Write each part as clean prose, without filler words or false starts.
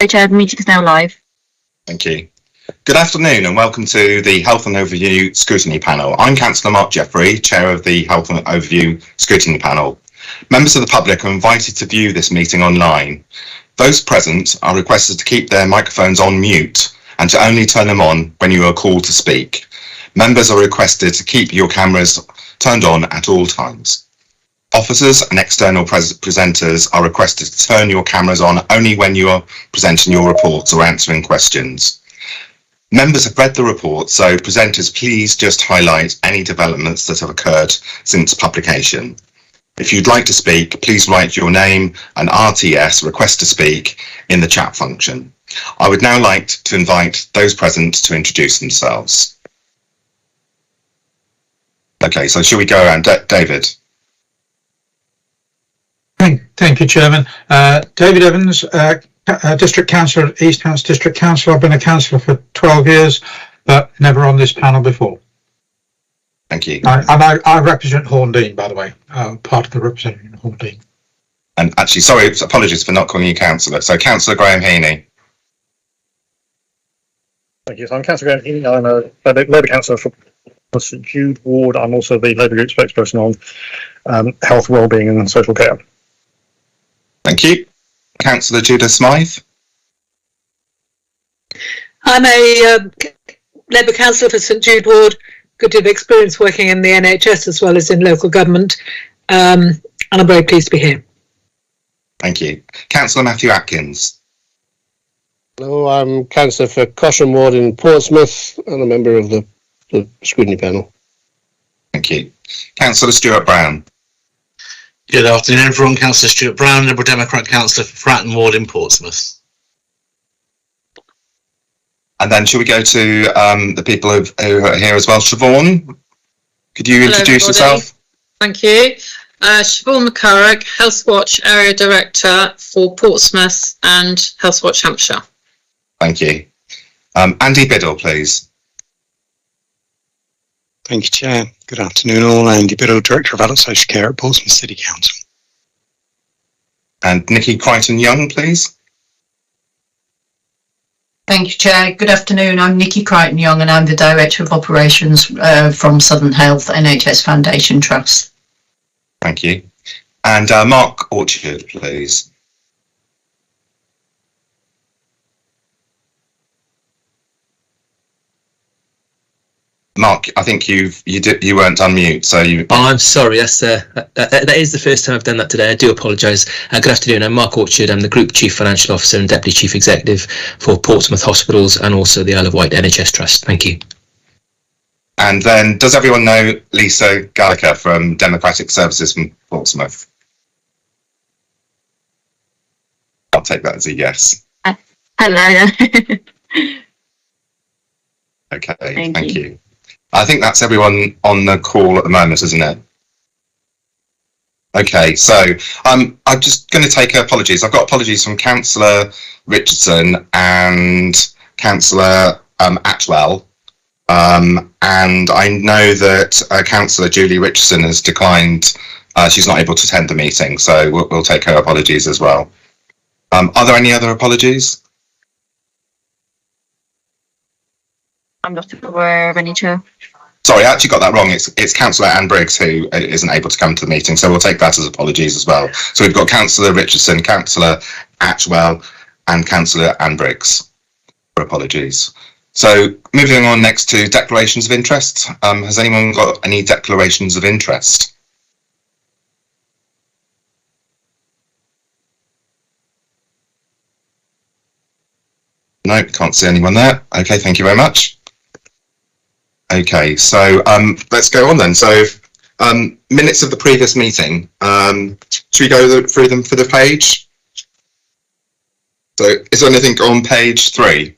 Chair, the meeting is now live. Thank you. Good afternoon and welcome to the Health and Overview Scrutiny Panel. I'm Councillor Mark Jeffrey, Chair of the Health and Overview Scrutiny Panel. Members of the public are invited to view this meeting online. Those present are requested to keep their microphones on mute and to only turn them on when you are called to speak. Members are requested to keep your cameras turned on at all times. Officers and external presenters are requested to turn your cameras on only when you are presenting your reports or answering questions. Members have read the report, so presenters please just highlight any developments that have occurred since publication. If you'd like to speak, please write your name and RTS, request to speak, in the chat function. I would now like to invite those present to introduce themselves. Okay, so shall we go around? David. Thank you, Chairman. David Evans, District Councillor at East Hants District Council. I've been a councillor for 12 years, but never on this panel before. Thank you. I represent Horndean, by the way, part of the representing Horndean. And actually, sorry, apologies for not calling you councillor. So, Councillor Graham Heaney. Thank you. So I'm Councillor Graham Heaney. I'm a Labour councillor for St Jude Ward. I'm also the Labour Group spokesperson on health, wellbeing and social care. Thank you. Councillor Judith Smythe. I'm a Labour councillor for St Jude Ward. Good deal of experience working in the NHS as well as in local government, and I'm very pleased to be here. Thank you. Councillor Matthew Atkins. Hello, I'm councillor for Cosham Ward in Portsmouth and a member of the scrutiny panel. Thank you. Councillor Stuart Brown. Good afternoon, everyone. Councillor Stuart Brown, Liberal Democrat councillor for Fratton Ward in Portsmouth. And then shall we go to the people who are here as well? Siobhan, could you introduce yourself? Thank you. Siobhan McCarrick, Health Watch Area Director for Portsmouth and Health Watch Hampshire. Thank you. Andy Biddle, please. Thank you, Chair. Good afternoon all. Andy Biddle, Director of Adult Social Care at Portsmouth City Council. And Nikki Crichton-Young, please. Thank you, Chair. Good afternoon. I'm Nikki Crichton-Young and I'm the Director of Operations from Southern Health NHS Foundation Trust. Thank you. And Mark Orchard, please. Mark, I think you weren't unmute, so you. Oh, I'm sorry. That is the first time I've done that today. I do apologise. Good afternoon. I'm Mark Orchard. I'm the Group Chief Financial Officer and Deputy Chief Executive for Portsmouth Hospitals and also the Isle of Wight NHS Trust. Thank you. And then, does everyone know Lisa Gallagher from Democratic Services from Portsmouth? I'll take that as a yes. Hello. Okay, thank you. I think that's everyone on the call at the moment, isn't it? Okay, so I'm just going to take apologies. I've got apologies from Councillor Richardson and Councillor Atwell. And I know that Councillor Julie Richardson has declined. She's not able to attend the meeting, so we'll take her apologies as well. Are there any other apologies? I'm not aware of any, Chair. Sorry, I actually got that wrong. It's Councillor Anne Briggs who isn't able to come to the meeting, so we'll take that as apologies as well. So we've got Councillor Richardson, Councillor Atwell, and Councillor Anne Briggs for apologies. So moving on next to declarations of interest. Has anyone got any declarations of interest? No, can't see anyone there. Okay, thank you very much. Okay, so let's go on then. So minutes of the previous meeting. Should we go through them for the page? So is there anything on page 3?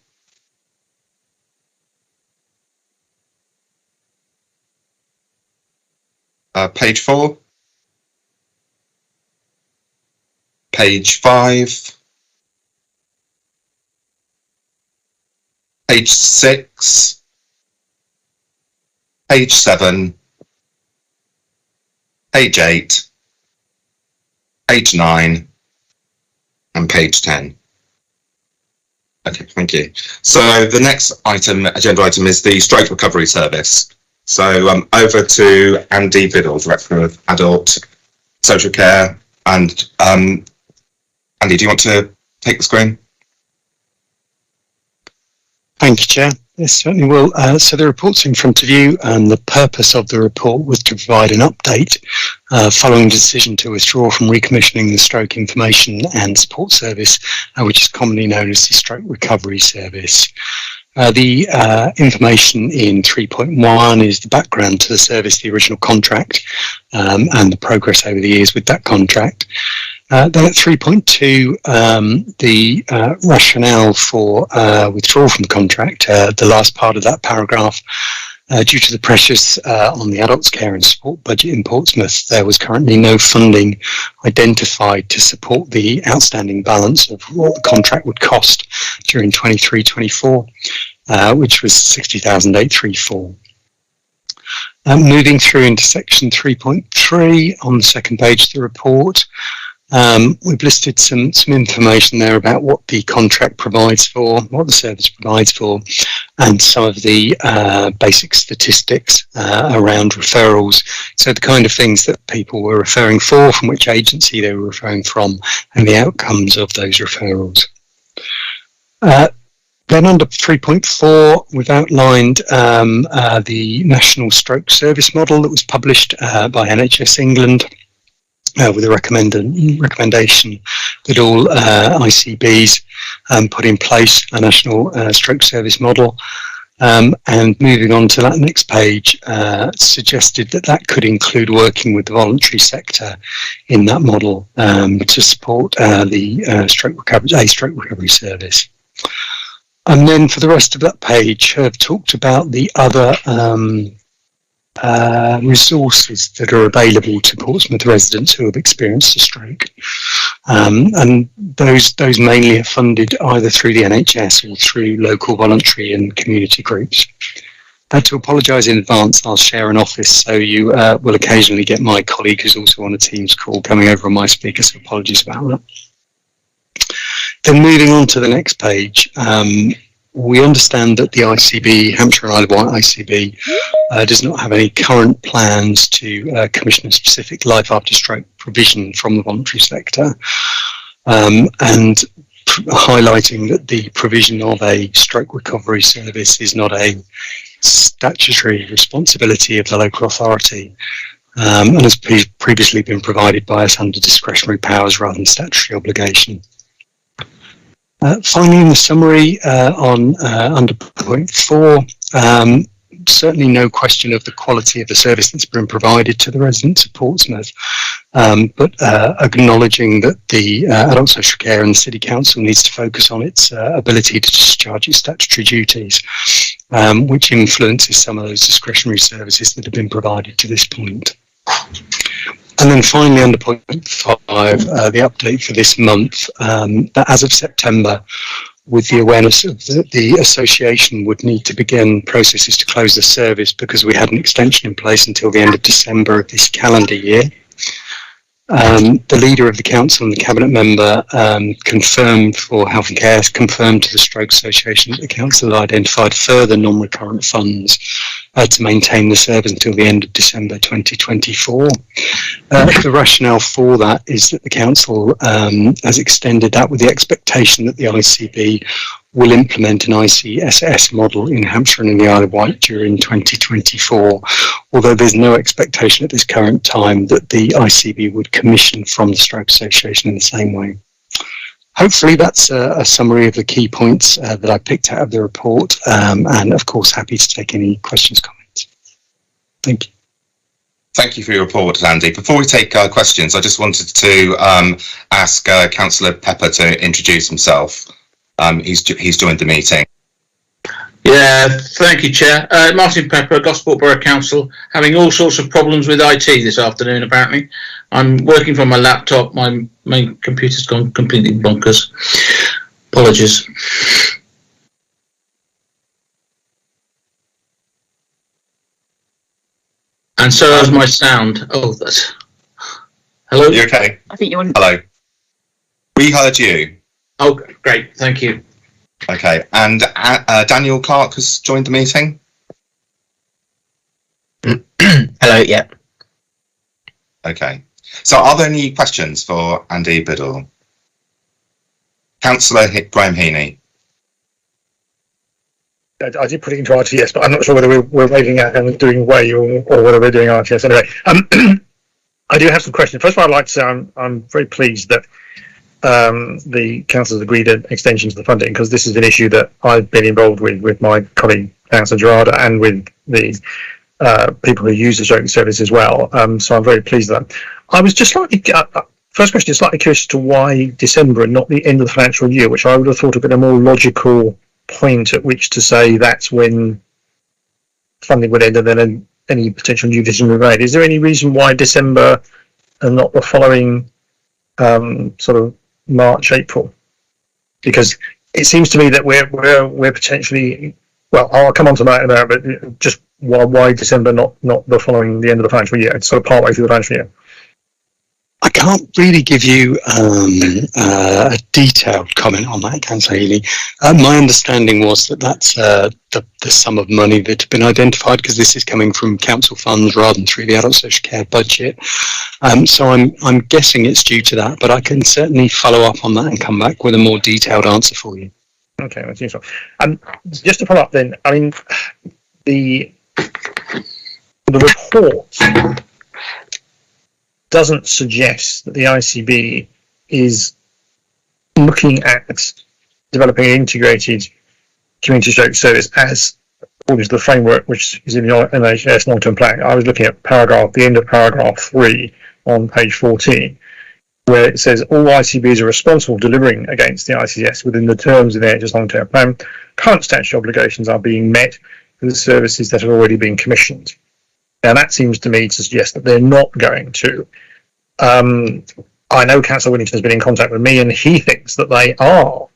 Page 4? Page 5? Page 6? Page 7, page 8, page 9, and page 10. Okay, thank you. So the next agenda item is the Stroke Recovery Service. So over to Andy Biddle, Director of Adult Social Care. And Andy, do you want to take the screen? Thank you, Chair. Yes, certainly will. So the report's in front of you, and the purpose of the report was to provide an update following the decision to withdraw from recommissioning the Stroke Information and Support Service, which is commonly known as the Stroke Recovery Service. The information in 3.1 is the background to the service, the original contract, and the progress over the years with that contract. Then at 3.2, the rationale for withdrawal from the contract, the last part of that paragraph, due to the pressures on the adults care and support budget in Portsmouth, there was currently no funding identified to support the outstanding balance of what the contract would cost during 23-24, which was 60,834. Moving through into section 3.3 on the second page of the report, we've listed some information there about what the contract provides for, what the service provides for, and some of the basic statistics around referrals. So the kind of things that people were referring for, from which agency they were referring from, and the outcomes of those referrals. Then under 3.4, we've outlined the National Stroke Service Model that was published by NHS England, with a recommendation that all ICBs put in place a National Stroke Service Model. And moving on to that next page, suggested that could include working with the voluntary sector in that model to support the stroke recovery service. And then for the rest of that page, I've talked about the other resources that are available to Portsmouth residents who have experienced a stroke, and those mainly are funded either through the NHS or through local voluntary and community groups. I had to apologise in advance. I'll share an office, so you will occasionally get my colleague who's also on a Teams call coming over on my speaker, so apologies about that. Then moving on to the next page, we understand that the ICB, Hampshire and Isle of Wight ICB, does not have any current plans to commission a specific life after stroke provision from the voluntary sector, and highlighting that the provision of a stroke recovery service is not a statutory responsibility of the local authority, and has previously been provided by us under discretionary powers rather than statutory obligation. Finally, in the summary under point 4, certainly no question of the quality of the service that's been provided to the residents of Portsmouth, but acknowledging that the Adult Social Care and the City Council needs to focus on its ability to discharge its statutory duties, which influences some of those discretionary services that have been provided to this point. And then finally, under point 5, the update for this month, that as of September, with the awareness of the association would need to begin processes to close the service because we had an extension in place until the end of December of this calendar year. The leader of the council and the cabinet member confirmed for Health and Care, confirmed to the Stroke Association that the council had identified further non-recurrent funds to maintain the service until the end of December 2024. The rationale for that is that the council has extended that with the expectation that the ICB will implement an ICSS model in Hampshire and in the Isle of Wight during 2024, although there's no expectation at this current time that the ICB would commission from the Stroke Association in the same way. Hopefully that's a summary of the key points that I picked out of the report, and of course happy to take any questions, comments. Thank you. Thank you for your report, Andy. Before we take questions, I just wanted to ask Councillor Pepper to introduce himself. He's joined the meeting. Yeah, thank you, Chair. Martin Pepper, Gosport Borough Council, having all sorts of problems with IT this afternoon, apparently. I'm working from my laptop. My main computer's gone completely bonkers. Apologies. And so has my sound. Oh, that's... Hello? You okay? I think you want. Hello. We heard you. Oh, great. Thank you. Okay, and Daniel Clark has joined the meeting. Hello, yeah. Okay, so are there any questions for Andy Biddle? Councillor Graham Heaney. I did put it into RTS, but I'm not sure whether we're waving at and doing away or whether we're doing RTS. Anyway, I do have some questions. First of all, I'd like to say I'm very pleased that the council has agreed an extension to the funding, because this is an issue that I've been involved with my colleague Councillor Gerarda and with the people who use the stroke service as well. So I'm very pleased with that. I was just slightly, first question is slightly curious to why December and not the end of the financial year, which I would have thought had been a more logical point at which to say that's when funding would end and then any potential new decision would be made. Is there any reason why December and not the following sort of March, April? Because it seems to me that we're potentially, well, I'll come on to that in a minute, but just why December, not the end of the financial year? It's sort of partway through the financial year. I can't really give you a detailed comment on that, Councillor Healy. My understanding was that that's the sum of money that had been identified, because this is coming from council funds rather than through the adult social care budget. So I'm guessing it's due to that, but I can certainly follow up on that and come back with a more detailed answer for you. Okay, that's useful. Just to follow up then, I mean, the report doesn't suggest that the ICB is looking at developing an integrated community stroke service as according to the framework which is in the NHS long-term plan. I was looking at the end of paragraph 3 on page 14, where it says all ICBs are responsible for delivering against the ICS within the terms of the NHS long-term plan. Current statutory obligations are being met for the services that have already been commissioned. Now that seems to me to suggest that they're not going to. I know Councillor Whittington has been in contact with me, and he thinks that they are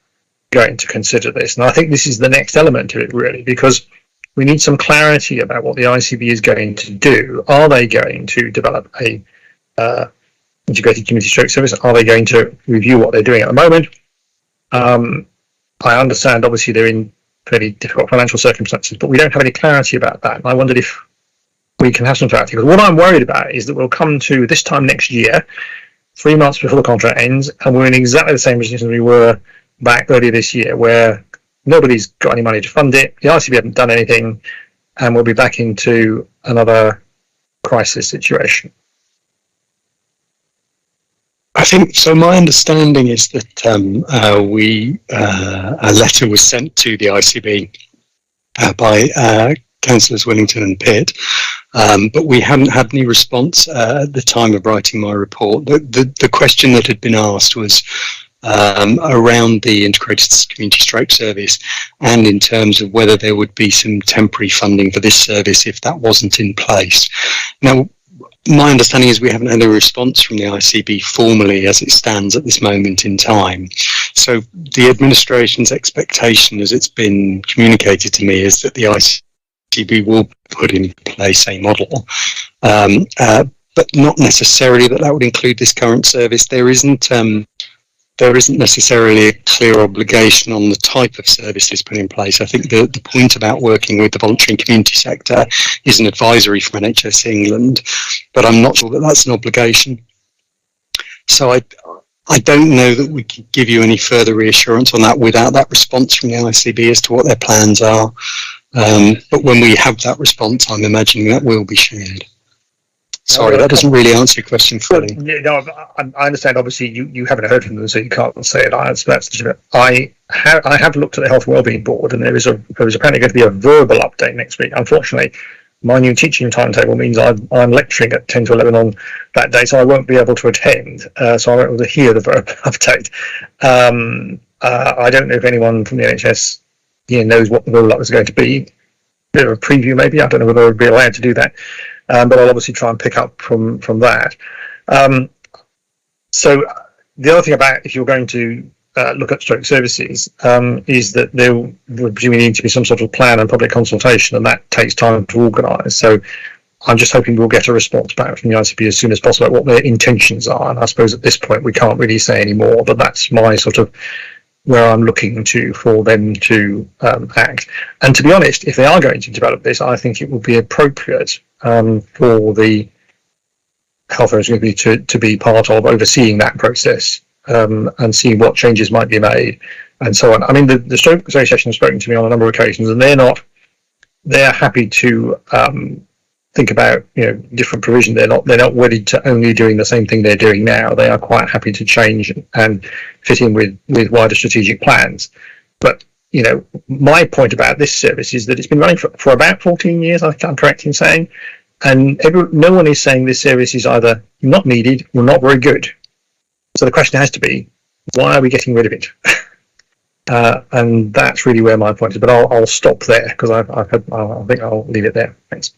going to consider this. And I think this is the next element to it, really, because we need some clarity about what the ICB is going to do. Are they going to develop a integrated community stroke service? Are they going to review what they're doing at the moment? I understand, obviously, they're in fairly difficult financial circumstances, but we don't have any clarity about that. And I wondered if we can have some clarity, because what I'm worried about is that we'll come to this time next year, 3 months before the contract ends, and we're in exactly the same position as we were back earlier this year, where nobody's got any money to fund it, the ICB haven't done anything, and we'll be back into another crisis situation. I think so. My understanding is that a letter was sent to the ICB by Councillors Willington and Pitt, but we haven't had any response at the time of writing my report. The question that had been asked was around the integrated community stroke service, and in terms of whether there would be some temporary funding for this service if that wasn't in place. Now, my understanding is we haven't had a response from the ICB formally as it stands at this moment in time. So the administration's expectation, as it's been communicated to me, is that the ICB will put in place a model, but not necessarily that would include this current service. There isn't necessarily a clear obligation on the type of services put in place. I think the point about working with the voluntary and community sector is an advisory from NHS England, but I'm not sure that that's an obligation. So I don't know that we can give you any further reassurance on that without that response from the ICB as to what their plans are. But when we have that response, I'm imagining that will be shared. Sorry, that doesn't really answer your question fully. No, I understand. Obviously, you haven't heard from them, so you can't say it. I have looked at the Health and Wellbeing Board, and there is apparently going to be a verbal update next week. Unfortunately, my new teaching timetable means I'm lecturing at 10 to 11 on that day, so I won't be able to attend. So I won't be able to hear the verbal update. I don't know if anyone from the NHS knows what the verbal update is going to be. A bit of a preview, maybe. I don't know whether I would be allowed to do that. But I'll obviously try and pick up from that. So the other thing about if you're going to look at stroke services is that there would presumably need to be some sort of plan and public consultation, and that takes time to organise. So I'm just hoping we'll get a response back from the ICB as soon as possible about what their intentions are. And I suppose at this point we can't really say any more, but that's my sort of where I'm looking to for them to act. And to be honest, if they are going to develop this, I think it would be appropriate for the health authority to be part of overseeing that process and seeing what changes might be made and so on. I mean, the Stroke Association has spoken to me on a number of occasions, and they're happy to think about different provision. They're not wedded to only doing the same thing they're doing now. They are quite happy to change and fit in with wider strategic plans. But my point about this service is that it's been running for about 14 years. I'm correct in saying, and no one is saying this service is either not needed or not very good. So the question has to be, why are we getting rid of it? And that's really where my point is. But I'll stop there because I think I'll leave it there. Thanks.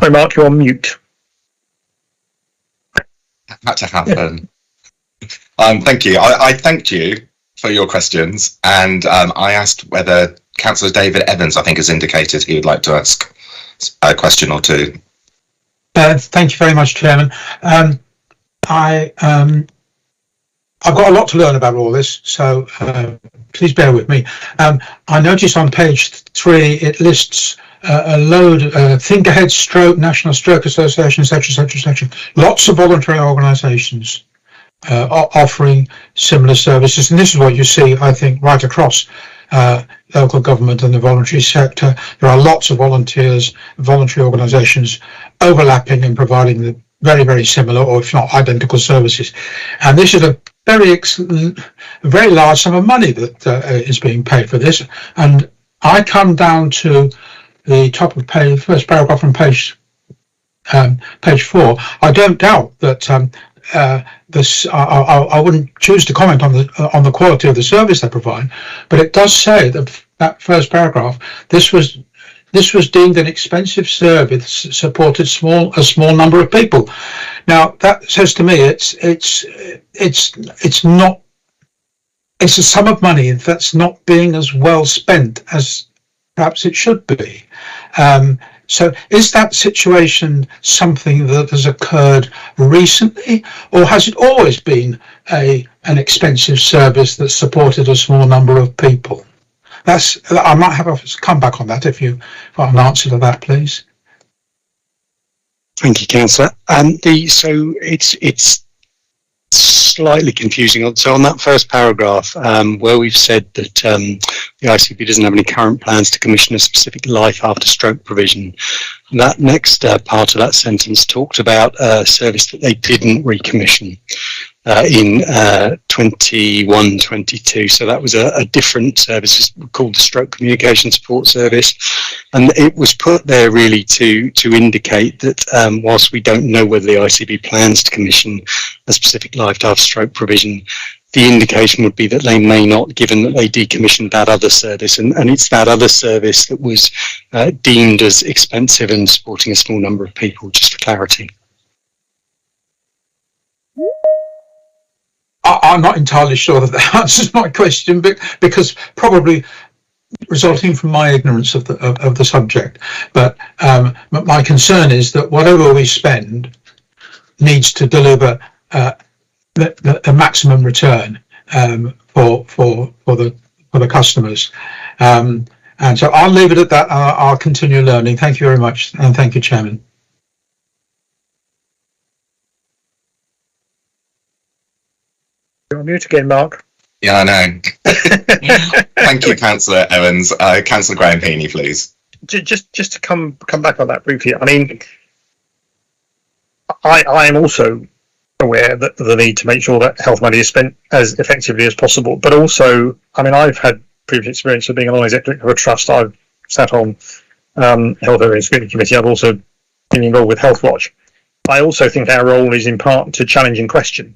Sorry, Mark, you're on mute. Had to happen. Thank you. I thanked you for your questions, and I asked whether Councillor David Evans, I think, has indicated he would like to ask a question or two. Thank you very much, Chairman. I've got a lot to learn about all this, so please bear with me. I noticed on page 3 it lists a load, Think Ahead Stroke, National Stroke Association, etc. Lots of voluntary organisations offering similar services, and this is what you see, I think, right across local government and the voluntary sector. There are lots of volunteers, voluntary organisations overlapping and providing the very, very similar, or if not identical, services. And this is a very large sum of money that is being paid for this. And I come down to the top of page, first paragraph on page 4. I don't doubt that I wouldn't choose to comment on the quality of the service they provide, but it does say that first paragraph, this was deemed an expensive service, supported a small number of people. Now that says to me it's a sum of money that's not being as well spent as perhaps it should be. So is that situation something that has occurred recently, or has it always been an expensive service that supported a small number of people? I might have to come back on that if you want an answer to that, please. Thank you, Councillor. So it's slightly confusing. So on that first paragraph, where we've said that the ICB doesn't have any current plans to commission a specific life after stroke provision, that next part of that sentence talked about a service that they didn't recommission in 21-22. So that was a different service called the Stroke Communication Support Service, and it was put there really to indicate that whilst we don't know whether the ICB plans to commission a specific life after stroke provision, the indication would be that they may not, given that they decommissioned that other service, and it's that other service that was deemed as expensive and supporting a small number of people, just for clarity. I'm not entirely sure that answers my question, because probably resulting from my ignorance of the subject. But my concern is that whatever we spend needs to deliver the maximum return for the customers. And so I'll leave it at that. I'll continue learning. Thank you very much, and thank you, Chairman. You're on mute again, Mark. Yeah, I know. Thank you, Councillor Evans. Councillor Graham Heaney, please. Just to come back on that briefly. I mean, I am also aware that the need to make sure that health money is spent as effectively as possible. But also, I mean, I've had previous experience of being a non-executive of a trust. I've sat on Health Area Scrutiny Committee. I've also been involved with Health Watch. I also think our role is in part to challenge and question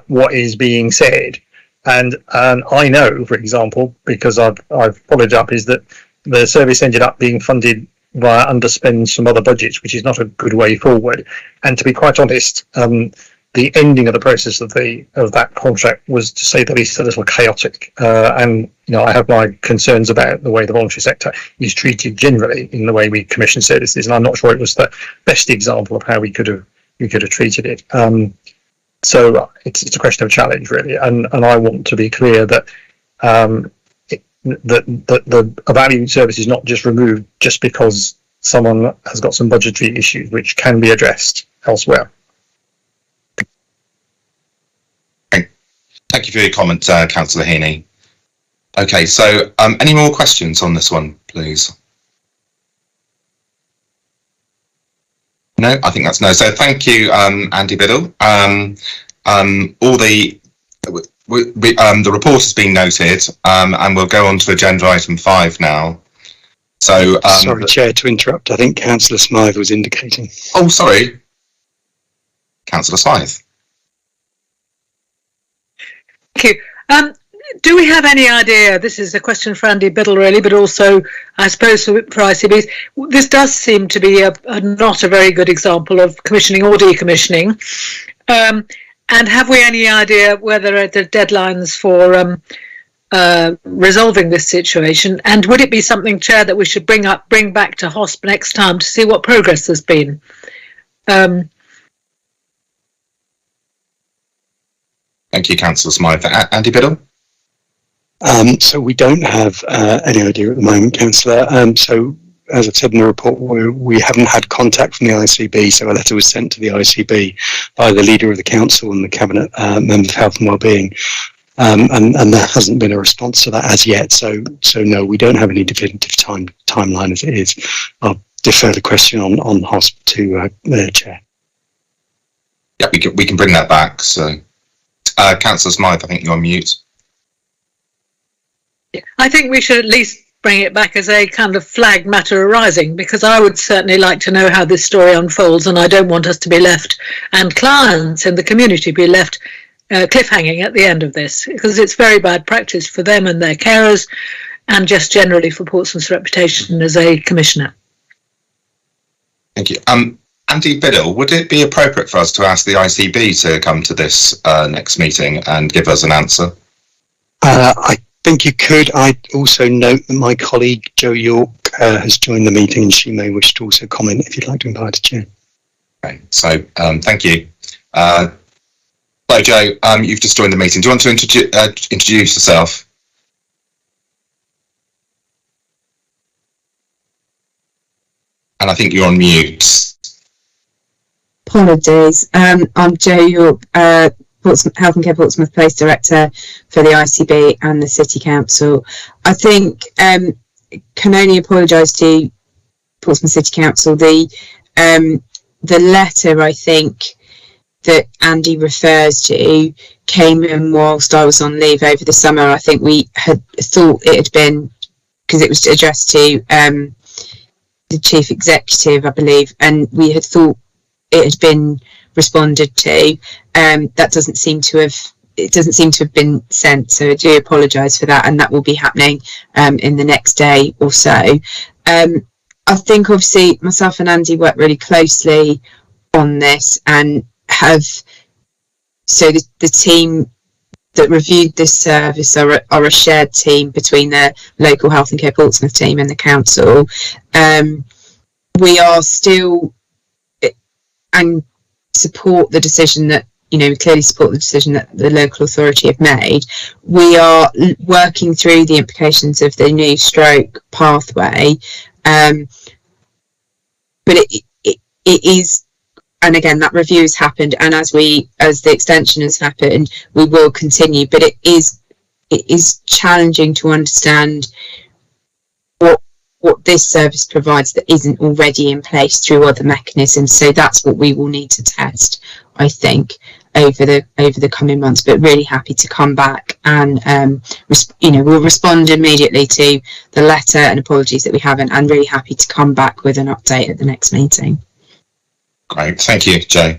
what is being said. And I know, for example, because I've followed up, is that the service ended up being funded via underspend some other budgets, which is not a good way forward. And to be quite honest, the ending of the process of that contract was, to say the least, a little chaotic. And I have my concerns about the way the voluntary sector is treated generally in the way we commission services, and I'm not sure it was the best example of how we could have treated it. So it's a question of challenge, really, and I want to be clear that that a value service is not just removed just because someone has got some budgetary issues which can be addressed elsewhere. Thank you for your comment, Councillor Heaney. Okay, so any more questions on this one, please? No, I think that's no. So thank you, Andy Biddle. The report has been noted, and we'll go on to agenda item 5 now. So, sorry, Chair, to interrupt. I think Councillor Smythe was indicating. Oh, sorry, Councillor Smythe. Thank you. Do we have any idea, this is a question for Andy Biddle really, but also I suppose for ICBs, this does seem to be not a very good example of commissioning or decommissioning. And have we any idea whether the deadlines for resolving this situation, and would it be something, Chair, that we should bring back to HOSP next time to see what progress there's been? Thank you, Councillor Smythe. Andy Biddle? So we don't have any idea at the moment, Councillor. So as I've said in the report, we haven't had contact from the ICB, so a letter was sent to the ICB by the Leader of the Council and the Cabinet Member of Health and Wellbeing, and there hasn't been a response to that as yet. So no, we don't have any definitive timeline as it is. I'll defer the question on HOSP to the Chair. Yeah, we can bring that back. So, Councillor Smythe, I think you're on mute. I think we should at least bring it back as a kind of flagged matter arising, because I would certainly like to know how this story unfolds, and I don't want us to be left, and clients in the community be left cliffhanging at the end of this, because it's very bad practice for them and their carers, and just generally for Portsmouth's reputation as a commissioner. Thank you. Andy Biddle, would it be appropriate for us to ask the ICB to come to this next meeting and give us an answer? I think you could. I also note that my colleague Jo York has joined the meeting, and she may wish to also comment if you'd like to invite her, Chair. Okay, so thank you. Hello, Jo. You've just joined the meeting. Do you want to introduce yourself? And I think you're on mute. Apologies. I'm Jo York, Health and Care Portsmouth Place Director for the ICB and the City Council. I think can only apologise to Portsmouth City Council. The letter, I think, that Andy refers to came in whilst I was on leave over the summer. I think we had thought it had been, because it was addressed to the Chief Executive, I believe, and we had thought it had been responded to. That doesn't seem to have been sent, so I do apologise for that, and that will be happening in the next day or so. I think obviously myself and Andy work really closely on this, and have, so the team that reviewed this service are a shared team between the local Health and Care Portsmouth team and the council. We are still, and support the decision that, we clearly support the decision that the local authority have made. We are working through the implications of the new stroke pathway, but it is, and again, that review has happened, and as the extension has happened, we will continue, but it is challenging to understand what this service provides that isn't already in place through other mechanisms. So that's what we will need to test, I think, over the coming months. But really happy to come back and we'll respond immediately to the letter, and apologies that we haven't, and really happy to come back with an update at the next meeting. Great, thank you, Jo.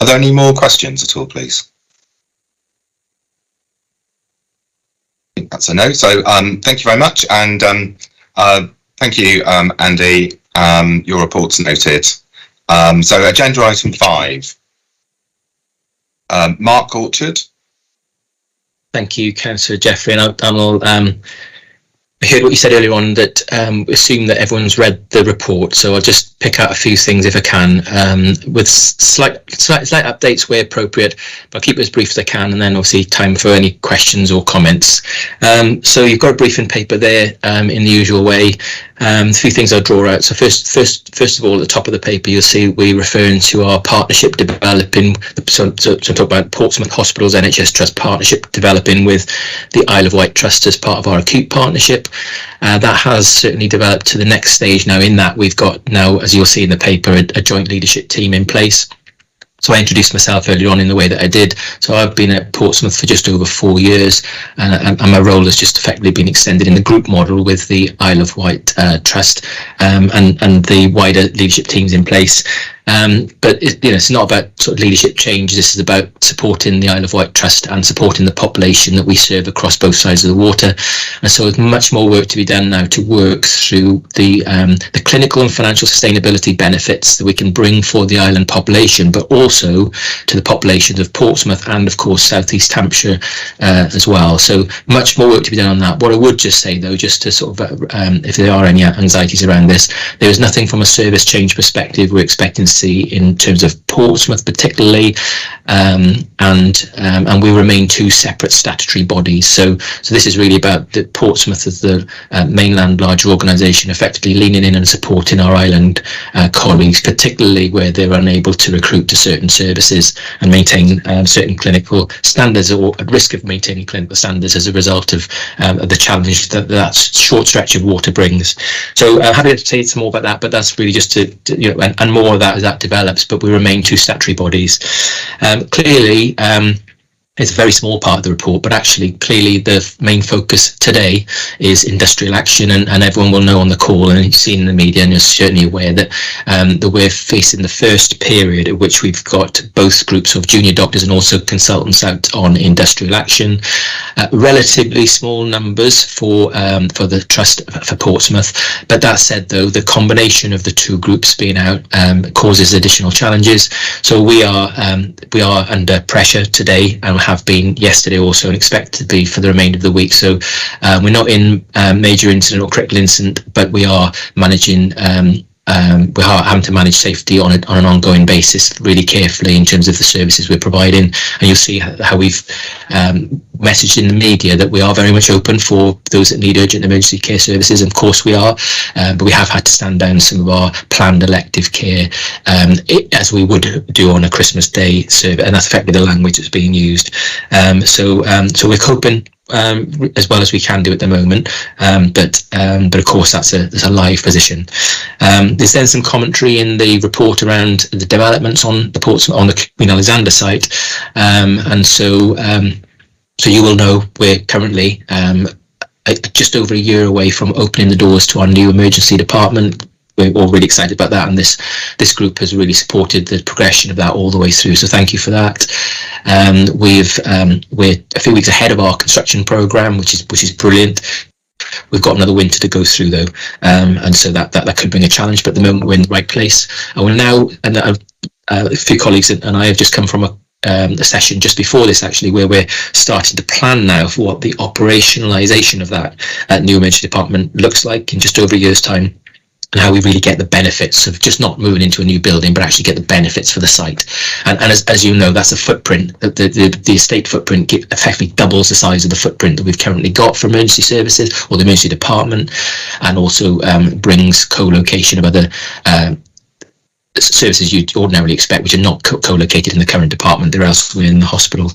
Are there any more questions at all, please? I think that's a no. So thank you very much, and thank you, Andy. Your report's noted. So agenda item 5. Mark Orchard. Thank you, Councillor Jeffrey. And I'll I heard what you said earlier on, that assume that everyone's read the report, so I'll just pick out a few things if I can, with slight updates where appropriate, but I'll keep it as brief as I can, and then obviously time for any questions or comments. So you've got a briefing paper there in the usual way. A few things I'll draw out. So first of all, at the top of the paper, you'll see we're referring to our partnership developing. So talk about Portsmouth Hospitals NHS Trust partnership developing with the Isle of Wight Trust as part of our acute partnership. That has certainly developed to the next stage now. In that, we've got now, as you'll see in the paper, a joint leadership team in place. So I introduced myself earlier on in the way that I did. So I've been at Portsmouth for just over 4 years, and my role has just effectively been extended in the group model with the Isle of Wight Trust and the wider leadership teams in place. But it's not about sort of leadership change. This is about supporting the Isle of Wight Trust and supporting the population that we serve across both sides of the water. And so there's much more work to be done now to work through the clinical and financial sustainability benefits that we can bring for the island population, but also to the populations of Portsmouth and, of course, South East Hampshire as well. So much more work to be done on that. What I would just say, though, just to sort of, if there are any anxieties around this, there is nothing from a service change perspective we're expecting to see in terms of Portsmouth particularly, and we remain two separate statutory bodies. So this is really about the Portsmouth as the mainland larger organisation effectively leaning in and supporting our island colleagues, particularly where they're unable to recruit to certain services and maintain certain clinical standards, or at risk of maintaining clinical standards as a result of the challenge that short stretch of water brings. So happy to say some more about that, but that's really just to and more of that as that develops, but we remain two statutory bodies. Clearly, it's a very small part of the report, but actually clearly the main focus today is industrial action, and everyone will know on the call, and you've seen in the media, and you're certainly aware that that we're facing the first period at which we've got both groups of junior doctors and also consultants out on industrial action. Relatively small numbers for the trust for Portsmouth, but that said, though, the combination of the two groups being out causes additional challenges. So we are under pressure today, and have been yesterday also, and expect to be for the remainder of the week. So we're not in major incident or critical incident, but we are managing we are having to manage safety on an ongoing basis really carefully in terms of the services we're providing. And you'll see how we've messaged in the media that we are very much open for those that need urgent emergency care services. Of course we are, but we have had to stand down some of our planned elective care as we would do on a Christmas Day service, and that's effectively the language that's being used. So we're coping as well as we can do at the moment, but of course that's a live position. There's then some commentary in the report around the developments on the Portsmouth, on the Queen Alexander site, and so you will know we're currently just over a year away from opening the doors to our new emergency department. We're all really excited about that, and this group has really supported the progression of that all the way through. So thank you for that. We're a few weeks ahead of our construction programme, which is brilliant. We've got another winter to go through though, and so that could bring a challenge. But at the moment we're in the right place, and we're now. And a few colleagues and I have just come from a session just before this actually, where we're starting to plan now for what the operationalisation of that new emergency department looks like in just over a year's time, and how we really get the benefits of just not moving into a new building, but actually get the benefits for the site. And as you know, that's a footprint. The estate footprint effectively doubles the size of the footprint that we've currently got for emergency services or the emergency department, and also brings co-location of other services you'd ordinarily expect, which are not co-located in the current department, they're elsewhere in the hospital.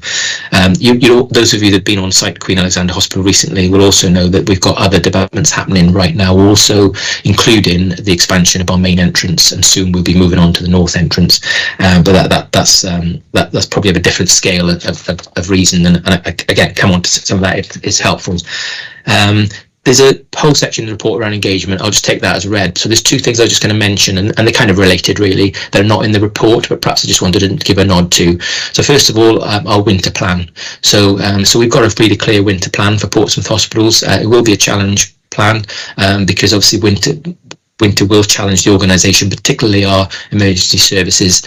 Those of you that have been on site Queen Alexander Hospital recently will also know that we've got other developments happening right now also, including the expansion of our main entrance, and soon we'll be moving on to the north entrance, but that's probably of a different scale of reason, and again come on to some of that if it's helpful. There's a whole section in the report around engagement. I'll just take that as read. So there's two things I was just going to mention, and they're kind of related really. They're not in the report, but perhaps I just wanted to give a nod to. So first of all, our winter plan. So we've got a really clear winter plan for Portsmouth hospitals. It will be a challenge plan because obviously winter will challenge the organisation, particularly our emergency services,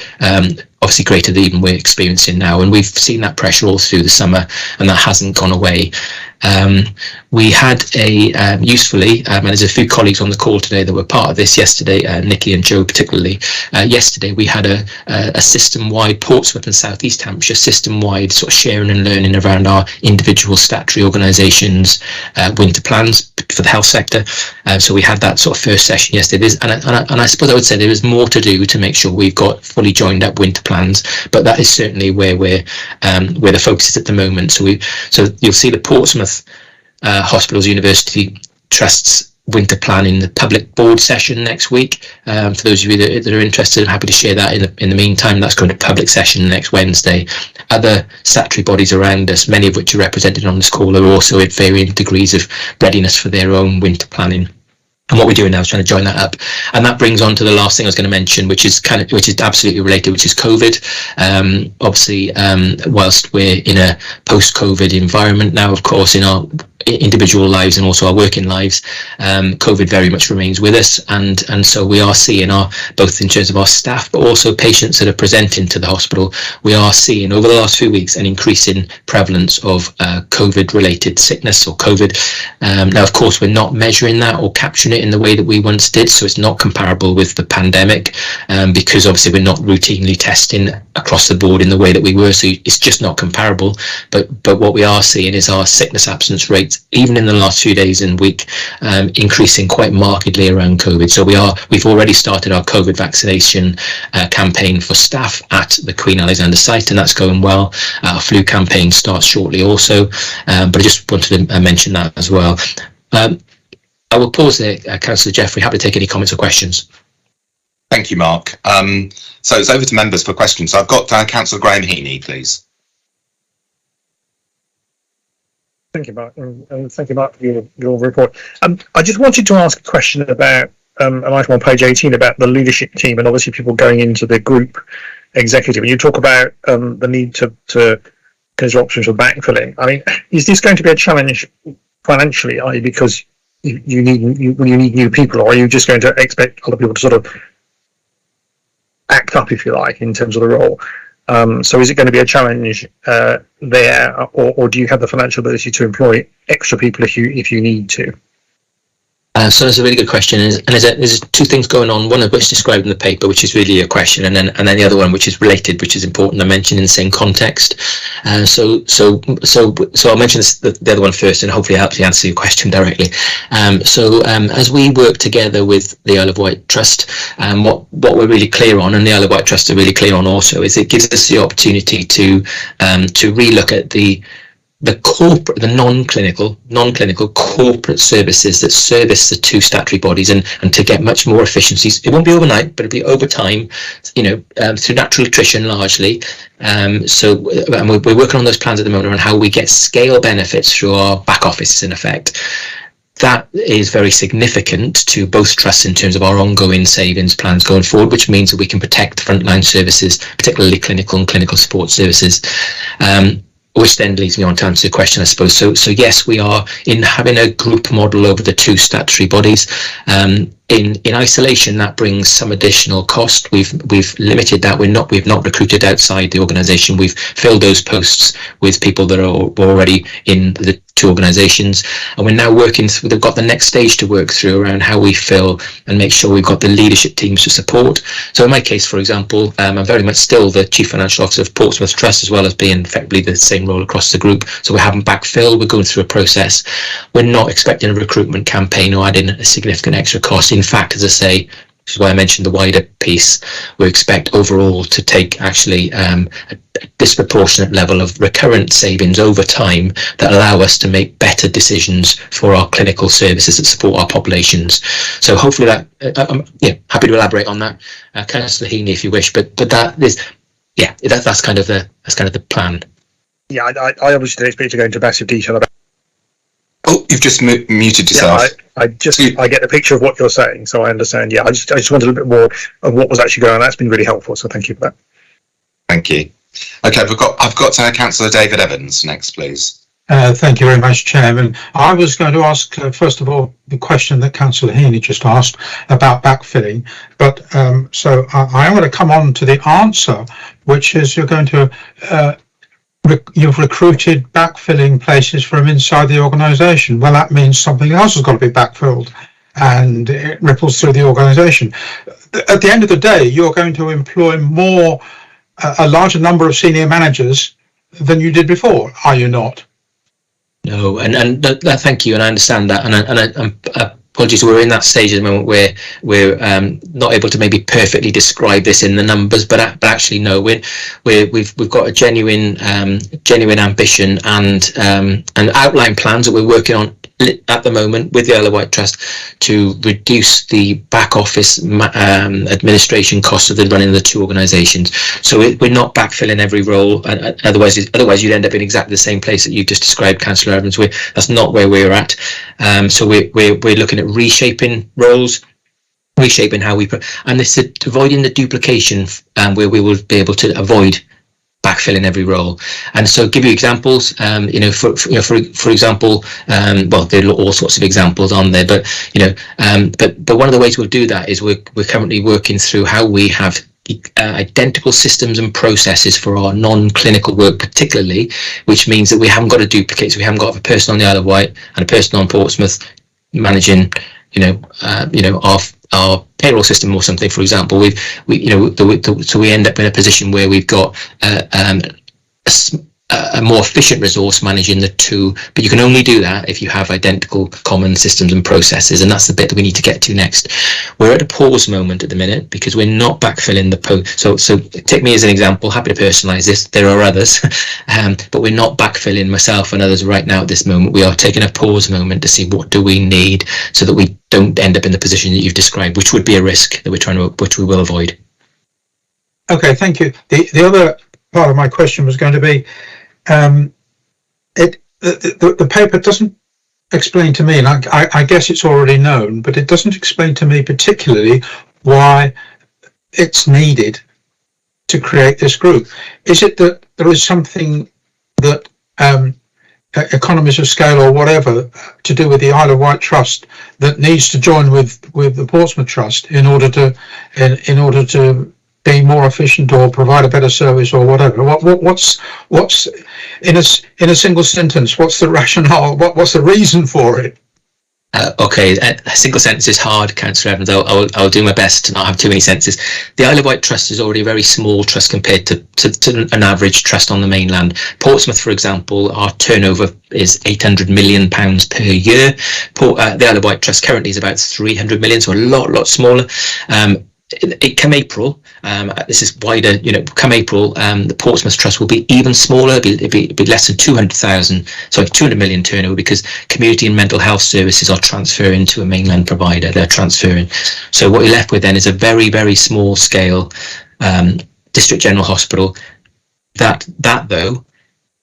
obviously greater than even we're experiencing now. And we've seen that pressure all through the summer, and that hasn't gone away. We had usefully, and there's a few colleagues on the call today that were part of this yesterday, Nikki and Joe particularly. Yesterday we had a system-wide, Portsmouth and South East Hampshire system-wide sort of sharing and learning around our individual statutory organisations' winter plans for the health sector. So we had that sort of first session yesterday. And I suppose I would say there is more to do to make sure we've got fully joined up winter plans, but that is certainly where the focus is at the moment. So you'll see the Portsmouth Hospitals University Trust's winter plan in the public board session next week. For those of you that are interested, I'm happy to share that in the meantime. That's going to public session next Wednesday. Other statutory bodies around us, many of which are represented on this call, are also at varying degrees of readiness for their own winter planning. And what we're doing now is trying to join that up, and that brings on to the last thing I was going to mention, which is absolutely related, which is COVID. Obviously, whilst we're in a post-COVID environment now, of course, in our individual lives and also our working lives, COVID very much remains with us, and so we are seeing both in terms of our staff, but also patients that are presenting to the hospital, we are seeing over the last few weeks an increasing prevalence of COVID-related sickness or COVID. Now, of course, we're not measuring that or capturing it in the way that we once did, so it's not comparable with the pandemic, because obviously we're not routinely testing across the board in the way that we were, so it's just not comparable. But what we are seeing is our sickness absence rates, even in the last few days and week, increasing quite markedly around COVID. So we've already started our COVID vaccination campaign for staff at the Queen Alexandra site, and that's going well. Our flu campaign starts shortly also, but I just wanted to mention that as well. I will pause there, Councillor Jeffrey. Happy to take any comments or questions. Thank you, Mark. So it's over to members for questions. So I've got Councillor Graham Heaney, please. Thank you, Mark, and thank you, Mark, for your report. I just wanted to ask a question about an item on page 18 about the leadership team and obviously people going into the group executive. And you talk about the need to consider options for backfilling. I mean, is this going to be a challenge financially, i.e. because you need new people, or are you just going to expect other people to sort of act up, if you like, in terms of the role? So is it going to be a challenge there, or do you have the financial ability to employ extra people if you need to? So that's a really good question, and there's two things going on. One of which is described in the paper, which is really a question, and then the other one, which is related, which is important to mention in the same context. So I'll mention the other one first, and hopefully it helps you answer your question directly. As we work together with the Isle of Wight Trust, what we're really clear on, and the Isle of Wight Trust are really clear on also, is it gives us the opportunity to relook at the corporate, the non-clinical corporate services that service the two statutory bodies, and to get much more efficiencies. It won't be overnight, but it'll be over time, through natural attrition largely. And we're working on those plans at the moment around how we get scale benefits through our back offices in effect. That is very significant to both trusts in terms of our ongoing savings plans going forward, which means that we can protect frontline services, particularly clinical and clinical support services. Which then leads me on to answer your question, I suppose. So yes, we are in having a group model over the two statutory bodies. In isolation, that brings some additional cost. We've limited that. We've not recruited outside the organisation. We've filled those posts with people that are already in the two organisations, and we're now working through. They've got the next stage to work through around how we fill and make sure we've got the leadership teams to support. So in my case, for example, I'm very much still the Chief Financial Officer of Portsmouth Trust, as well as being effectively the same role across the group. So we haven't backfilled. We're going through a process. We're not expecting a recruitment campaign or adding a significant extra cost. In fact, as I say, which is why I mentioned the wider piece, we expect overall to take actually a disproportionate level of recurrent savings over time that allow us to make better decisions for our clinical services that support our populations. So hopefully that, happy to elaborate on that, Councillor Heaney, if you wish. But that is, that's kind of the plan. Yeah, I obviously don't expect to go into massive detail about. Oh, you've just muted yourself. Yeah, I get the picture of what you're saying, so I understand. Yeah, I just wanted a little bit more of what was actually going on. That's been really helpful, so thank you for that. Thank you. Okay, I've got Councillor David Evans next, please. Thank you very much, Chairman. I was going to ask, first of all, the question that Councillor Heaney just asked about backfilling. But so I am going to come on to the answer, which is you're going to, you've recruited backfilling places from inside the organisation. Well, that means something else has got to be backfilled, and it ripples through the organisation. At the end of the day, you're going to employ a larger number of senior managers than you did before, are you not? No, and thank you, and I understand that, and apologies, we're in that stage at the moment where we're not able to maybe perfectly describe this in the numbers, but actually no, we've got a genuine ambition and outline plans that we're working on at the moment with the Isle of Wight Trust to reduce the back office administration costs of the running of the two organisations. So we're not backfilling every role, otherwise you'd end up in exactly the same place that you just described, Councillor Evans. That's not where we're at. So we're looking at reshaping roles, reshaping how we, and it's avoiding the duplication where we will be able to avoid backfilling every role. And so give you examples, for example, well, there are all sorts of examples on there, but but one of the ways we'll do that is we're currently working through how we have identical systems and processes for our non-clinical work particularly, which means that we haven't got to duplicate. So we haven't got a person on the Isle of Wight and a person on Portsmouth managing our payroll system or something, for example. So we end up in a position where we've got a more efficient resource managing the two, but you can only do that if you have identical common systems and processes, and that's the bit that we need to get to next. We're at a pause moment at the minute because we're not backfilling the post. So take me as an example, happy to personalise this, there are others, but we're not backfilling myself and others right now at this moment. We are taking a pause moment to see what do we need so that we don't end up in the position that you've described, which would be a risk that which we will avoid. Okay, thank you. The other part of my question was going to be, the paper doesn't explain to me, and I guess it's already known, but it doesn't explain to me particularly why it's needed to create this group. Is it that there is something that economies of scale or whatever to do with the Isle of Wight Trust that needs to join with the Portsmouth Trust in order to be more efficient or provide a better service or whatever? What's in a single sentence? What's the rationale? What's the reason for it? Okay, a single sentence is hard, Councillor Evans. I'll do my best to not have too many sentences. The Isle of Wight Trust is already a very small trust compared to an average trust on the mainland. Portsmouth, for example, our turnover is £800 million per year. The Isle of Wight Trust currently is about 300 million, so a lot smaller. Come April, this is wider, come April, the Portsmouth Trust will be even smaller. It'll be less than 200 million turnover, because community and mental health services are transferring to a mainland provider. They're transferring. So what you're left with then is a very, very small scale district general hospital that though,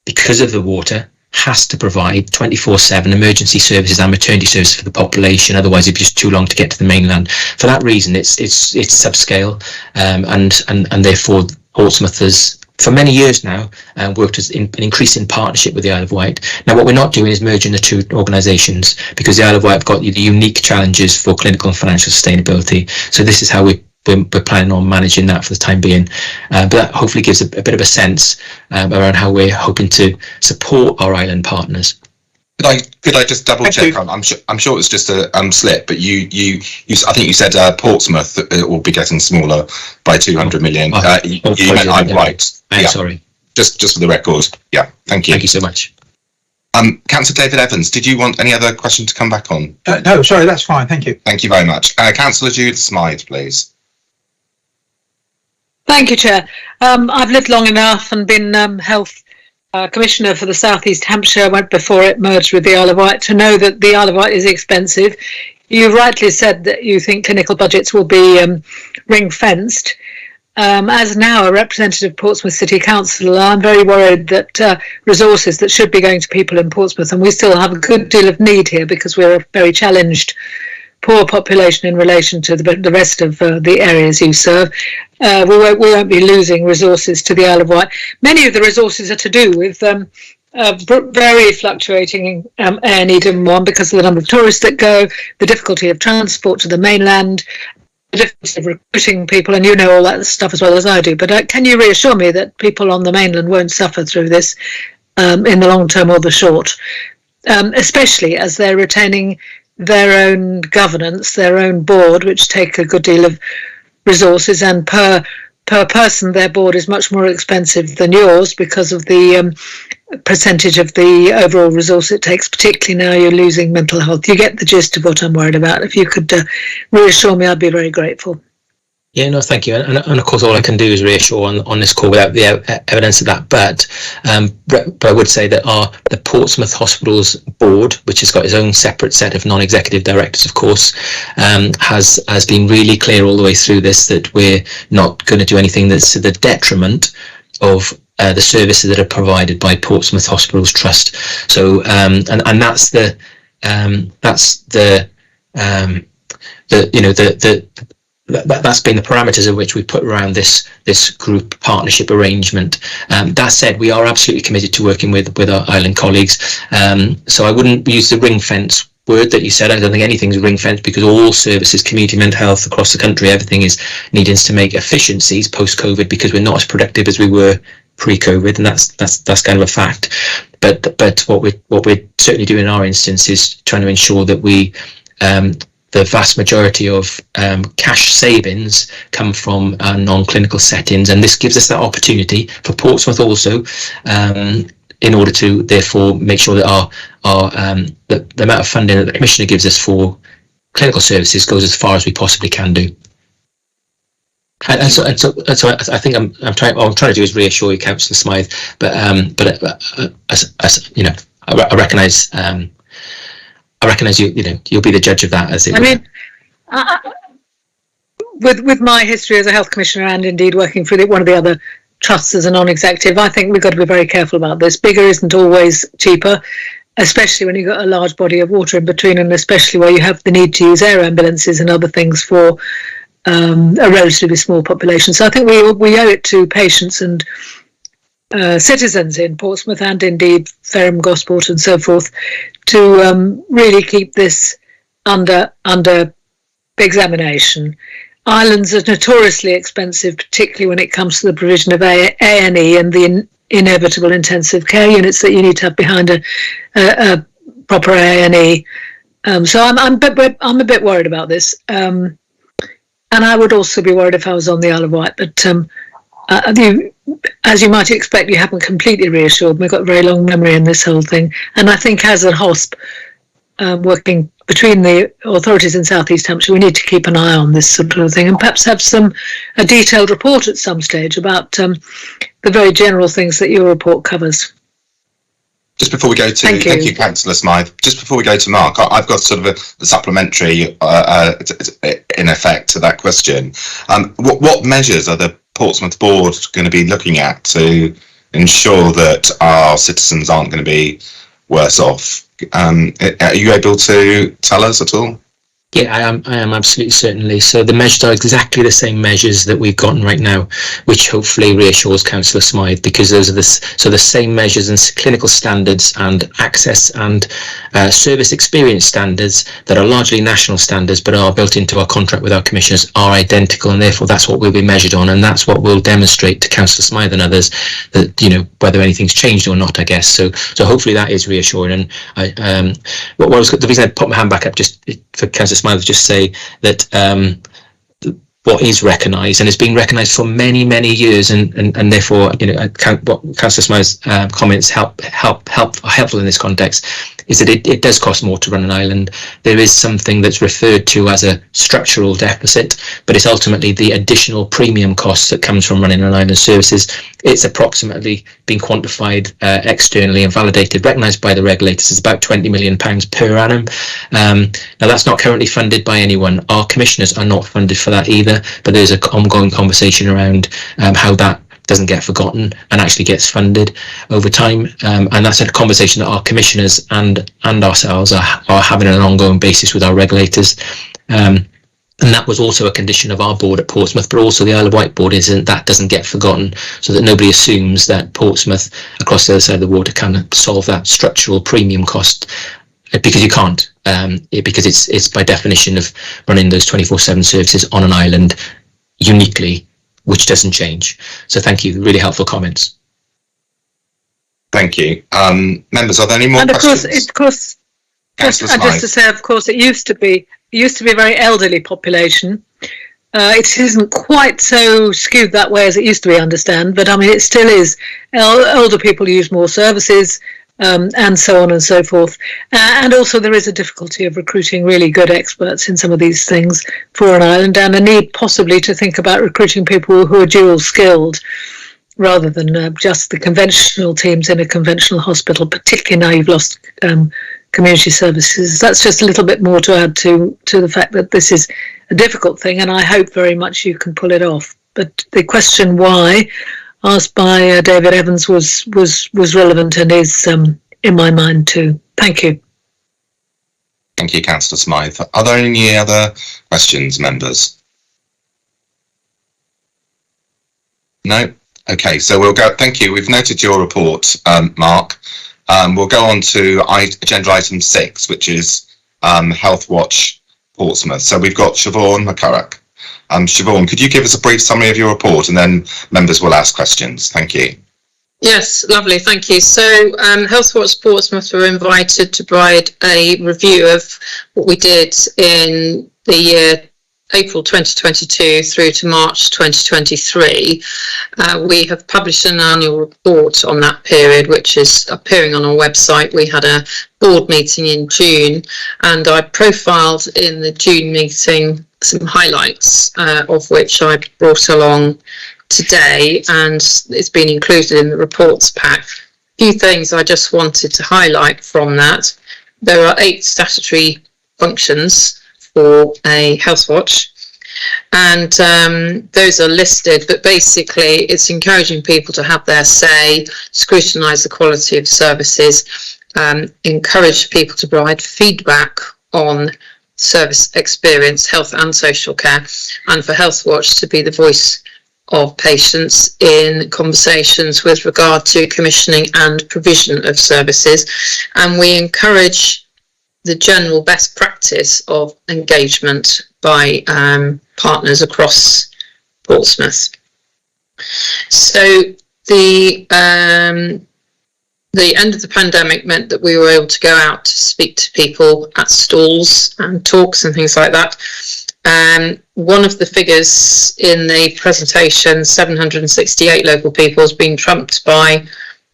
because of the water, has to provide 24/7 emergency services and maternity services for the population. Otherwise, it'd be just too long to get to the mainland. For that reason, it's subscale, and therefore Portsmouth has, for many years now, worked as an increasing partnership with the Isle of Wight. Now, what we're not doing is merging the two organisations, because the Isle of Wight have got the unique challenges for clinical and financial sustainability. So this is how we're planning on managing that for the time being, but that hopefully gives a bit of a sense around how we're hoping to support our island partners. Could I just double check? I'm sure it's just a slip, but you I think you said Portsmouth will be getting smaller by 200 million. You meant I'm right. Yeah. Sorry. Just for the record. Yeah. Thank you. Thank you so much. Councillor David Evans, did you want any other question to come back on? No, sorry, that's fine. Thank you. Thank you very much. Councillor Judith Smythe, please. Thank you, Chair. I've lived long enough and been Health Commissioner for the South East Hampshire, went before it merged with the Isle of Wight, to know that the Isle of Wight is expensive. You rightly said that you think clinical budgets will be ring-fenced. As now a representative of Portsmouth City Council, I'm very worried that resources that should be going to people in Portsmouth, and we still have a good deal of need here because we're a very challenged poor population in relation to the rest of the areas you serve. We won't be losing resources to the Isle of Wight. Many of the resources are to do with very fluctuating A&E demand because of the number of tourists that go, the difficulty of transport to the mainland, the difficulty of recruiting people, and you know all that stuff as well as I do. But can you reassure me that people on the mainland won't suffer through this in the long term or the short, especially as they're retaining their own governance, their own board, which take a good deal of resources, and per person their board is much more expensive than yours because of the percentage of the overall resource it takes, particularly now you're losing mental health. You get the gist of what I'm worried about. If you could reassure me, I'd be very grateful. Yeah, no, thank you. And of course, all I can do is reassure on this call without the evidence of that. But I would say that the Portsmouth Hospitals Board, which has got its own separate set of non-executive directors, of course, has been really clear all the way through this that we're not going to do anything that's to the detriment of the services that are provided by Portsmouth Hospitals Trust. So, and that's the that's been the parameters of which we put around this group partnership arrangement. That said, we are absolutely committed to working with our island colleagues. So I wouldn't use the ring fence word that you said. I don't think anything's ring fenced because all services, community mental health across the country, everything is needing to make efficiencies post-COVID because we're not as productive as we were pre-COVID, and that's kind of a fact. But what we're certainly doing in our instance is trying to ensure that we the vast majority of cash savings come from non-clinical settings, and this gives us that opportunity for Portsmouth also, in order to therefore make sure that the amount of funding that the Commissioner gives us for clinical services goes as far as we possibly can do. And so I think I'm trying to do is reassure you, Councillor Smythe, but as you know, I recognise you'll be the judge of that, as it were. With my history as a health commissioner and indeed working for one of the other trusts as a non-executive, I think we've got to be very careful about this. Bigger isn't always cheaper, especially when you've got a large body of water in between, and especially where you have the need to use air ambulances and other things for a relatively small population. So I think we owe it to patients and citizens in Portsmouth and indeed Fareham, Gosport and so forth to really keep this under examination. Islands are notoriously expensive, particularly when it comes to the provision of A&E and the inevitable intensive care units that you need to have behind a proper A&E. So I'm a bit worried about this. And I would also be worried if I was on the Isle of Wight. But as you might expect, you haven't completely reassured me. We've got a very long memory in this whole thing. And I think as a HOSP, working between the authorities in South East Hampshire, we need to keep an eye on this sort of thing and perhaps have a detailed report at some stage about the very general things that your report covers. Just before we go to, thank you, Councillor Smythe. Just before we go to Mark, I've got sort of a supplementary, in effect, to that question. What measures are the Portsmouth Board going to be looking at to ensure that our citizens aren't going to be worse off? Are you able to tell us at all? Yeah, I am absolutely certainly. So the measures are exactly the same measures that we've gotten right now, which hopefully reassures Councillor Smythe, because those are the same measures and clinical standards and access and service experience standards that are largely national standards but are built into our contract with our commissioners are identical, and therefore that's what we'll be measured on, and that's what we'll demonstrate to Councillor Smythe and others that, you know, whether anything's changed or not, I guess. So hopefully that is reassuring. And the reason I put my hand back up just for Councillor Smythe was just say that what is recognised and has been recognised for many years, and therefore, you know, what Councillor Smythe's comments are helpful in this context, is that it does cost more to run an island. There is something that's referred to as a structural deficit, but it's ultimately the additional premium costs that comes from running an island services. It's approximately been quantified externally and validated, recognised by the regulators, as about £20 million per annum. Now that's not currently funded by anyone. Our commissioners are not funded for that either, but there's an ongoing conversation around how that doesn't get forgotten and actually gets funded over time, and that's a conversation that our commissioners and ourselves are having on an ongoing basis with our regulators. And that was also a condition of our board at Portsmouth, but also the Isle of Wight board isn't that doesn't get forgotten, so that nobody assumes that Portsmouth across the other side of the water can solve that structural premium cost, because you can't, because it's by definition of running those 24/7 services on an island uniquely, which doesn't change. So thank you, really helpful comments. Thank you. Members, are there any more and of questions? course, just to say, of course, it used to be a very elderly population. It isn't quite so skewed that way as it used to be, I understand, but I mean, it still is. Older people use more services, and so on and so forth. And also there is a difficulty of recruiting really good experts in some of these things for an island, and a need possibly to think about recruiting people who are dual skilled, rather than just the conventional teams in a conventional hospital, particularly now you've lost community services. That's just a little bit more to add to the fact that this is a difficult thing, and I hope very much you can pull it off. But the question why, asked by David Evans, was relevant and is in my mind too. Thank you. Thank you, Councillor Smythe. Are there any other questions, members? No? Okay, so we'll go. Thank you. We've noted your report, Mark. We'll go on to agenda item 6, which is Health Watch Portsmouth. So we've got Siobhan McCurrock. Siobhan, could you give us a brief summary of your report, and then members will ask questions? Thank you. Yes, lovely, thank you. So Health Watch Portsmouth were invited to provide a review of what we did in the year April 2022 through to March 2023. We have published an annual report on that period, which is appearing on our website. We had a board meeting in June, and I profiled in the June meeting some highlights, of which I brought along today, and it's been included in the reports pack. A few things I just wanted to highlight from that. There are 8 statutory functions for a health watch, and those are listed, but basically it's encouraging people to have their say, scrutinise the quality of services, encourage people to provide feedback on service experience, health and social care, and for Health Watch to be the voice of patients in conversations with regard to commissioning and provision of services. And we encourage the general best practice of engagement by partners across Portsmouth. So the end of the pandemic meant that we were able to go out to speak to people at stalls and talks and things like that. One of the figures in the presentation, 768 local people, has been trumped by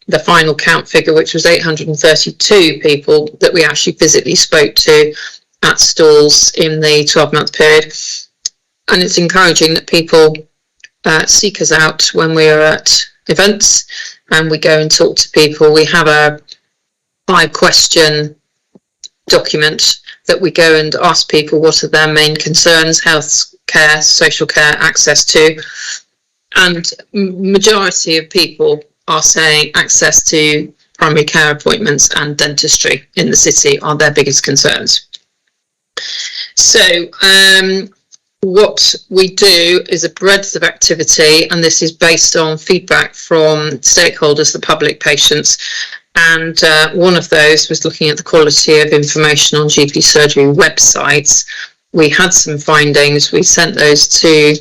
the final count figure, which was 832 people that we actually physically spoke to at stalls in the 12-month period. And it's encouraging that people seek us out when we are at events and we go and talk to people. We have a 5-question document that we go and ask people what are their main concerns, health care, social care, access to, and majority of people are saying access to primary care appointments and dentistry in the city are their biggest concerns. So what we do is a breadth of activity, and this is based on feedback from stakeholders, the public, patients, and one of those was looking at the quality of information on GP surgery websites. We had some findings. We sent those to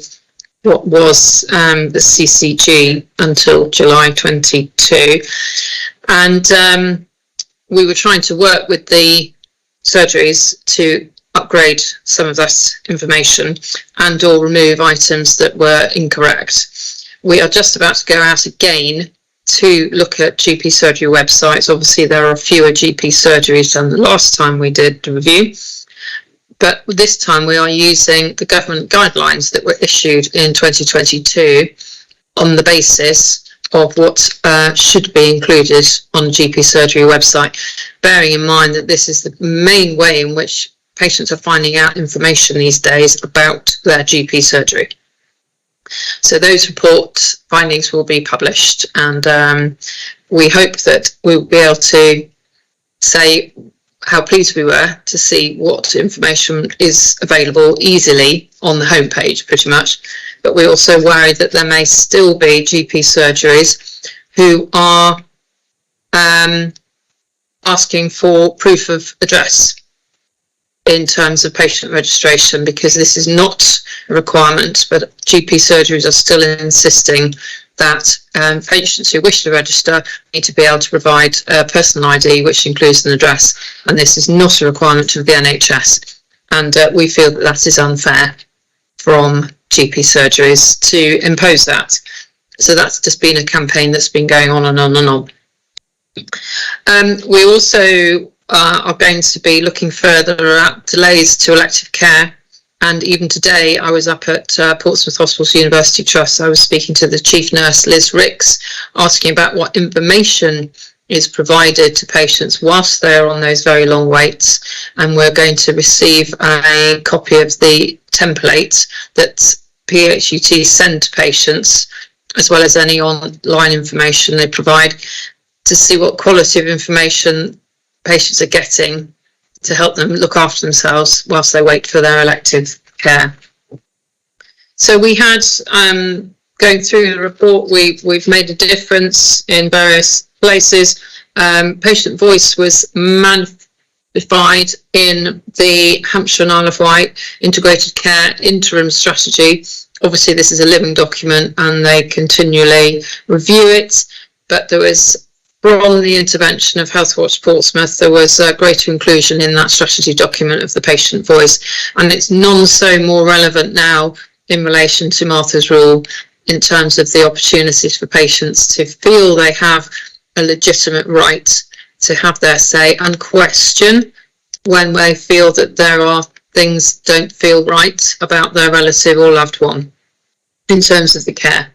what was the CCG until July 22, and we were trying to work with the surgeries to upgrade some of that information and or remove items that were incorrect. We are just about to go out again to look at GP surgery websites. Obviously there are fewer GP surgeries than the last time we did the review, but this time we are using the government guidelines that were issued in 2022 on the basis of what should be included on a GP surgery website, bearing in mind that this is the main way in which patients are finding out information these days about their GP surgery. So those report findings will be published, and we hope that we'll be able to say how pleased we were to see what information is available easily on the homepage, pretty much. But we also worry that there may still be GP surgeries who are asking for proof of address in terms of patient registration, because this is not a requirement, but GP surgeries are still insisting that patients who wish to register need to be able to provide a personal ID, which includes an address, and this is not a requirement of the NHS. And we feel that that is unfair from GP surgeries to impose that. So that's just been a campaign that's been going on and on and on. We also are going to be looking further at delays to elective care. And even today, I was up at Portsmouth Hospitals University Trust. I was speaking to the chief nurse, Liz Ricks, asking about what information is provided to patients whilst they're on those very long waits. And we're going to receive a copy of the template that PHUT send to patients, as well as any online information they provide, to see what quality of information patients are getting to help them look after themselves whilst they wait for their elective care. So we had, going through the report, we've made a difference in various places. Patient voice was magnified in the Hampshire and Isle of Wight Integrated Care Interim Strategy. Obviously this is a living document and they continually review it, but there was, from the intervention of Healthwatch Portsmouth, there was a greater inclusion in that strategy document of the patient voice, and it's none so more relevant now in relation to Martha's Rule in terms of the opportunities for patients to feel they have a legitimate right to have their say and question when they feel that there are things don't feel right about their relative or loved one in terms of the care.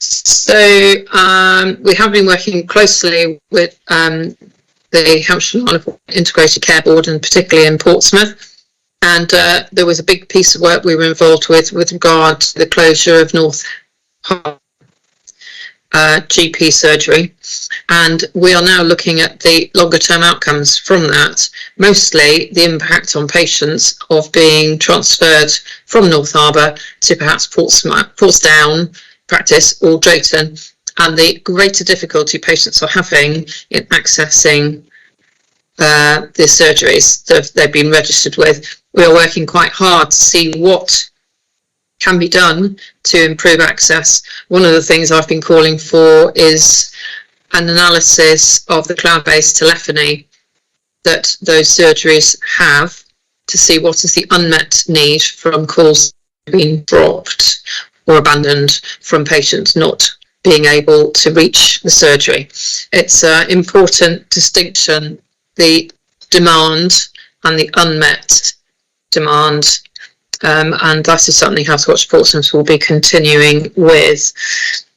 So we have been working closely with the Hampshire and Isle of Wight Integrated Care Board, and particularly in Portsmouth. And there was a big piece of work we were involved with regard to the closure of North Harbour GP surgery. And we are now looking at the longer term outcomes from that, mostly the impact on patients of being transferred from North Harbour to perhaps Portsdown practice or Drayton, and the greater difficulty patients are having in accessing the surgeries that they've been registered with. We are working quite hard to see what can be done to improve access. One of the things I've been calling for is an analysis of the cloud-based telephony that those surgeries have to see what is the unmet need from calls being dropped or abandoned from patients not being able to reach the surgery. It's an important distinction, the demand and the unmet demand, and that is something Healthwatch Portsmouth will be continuing with.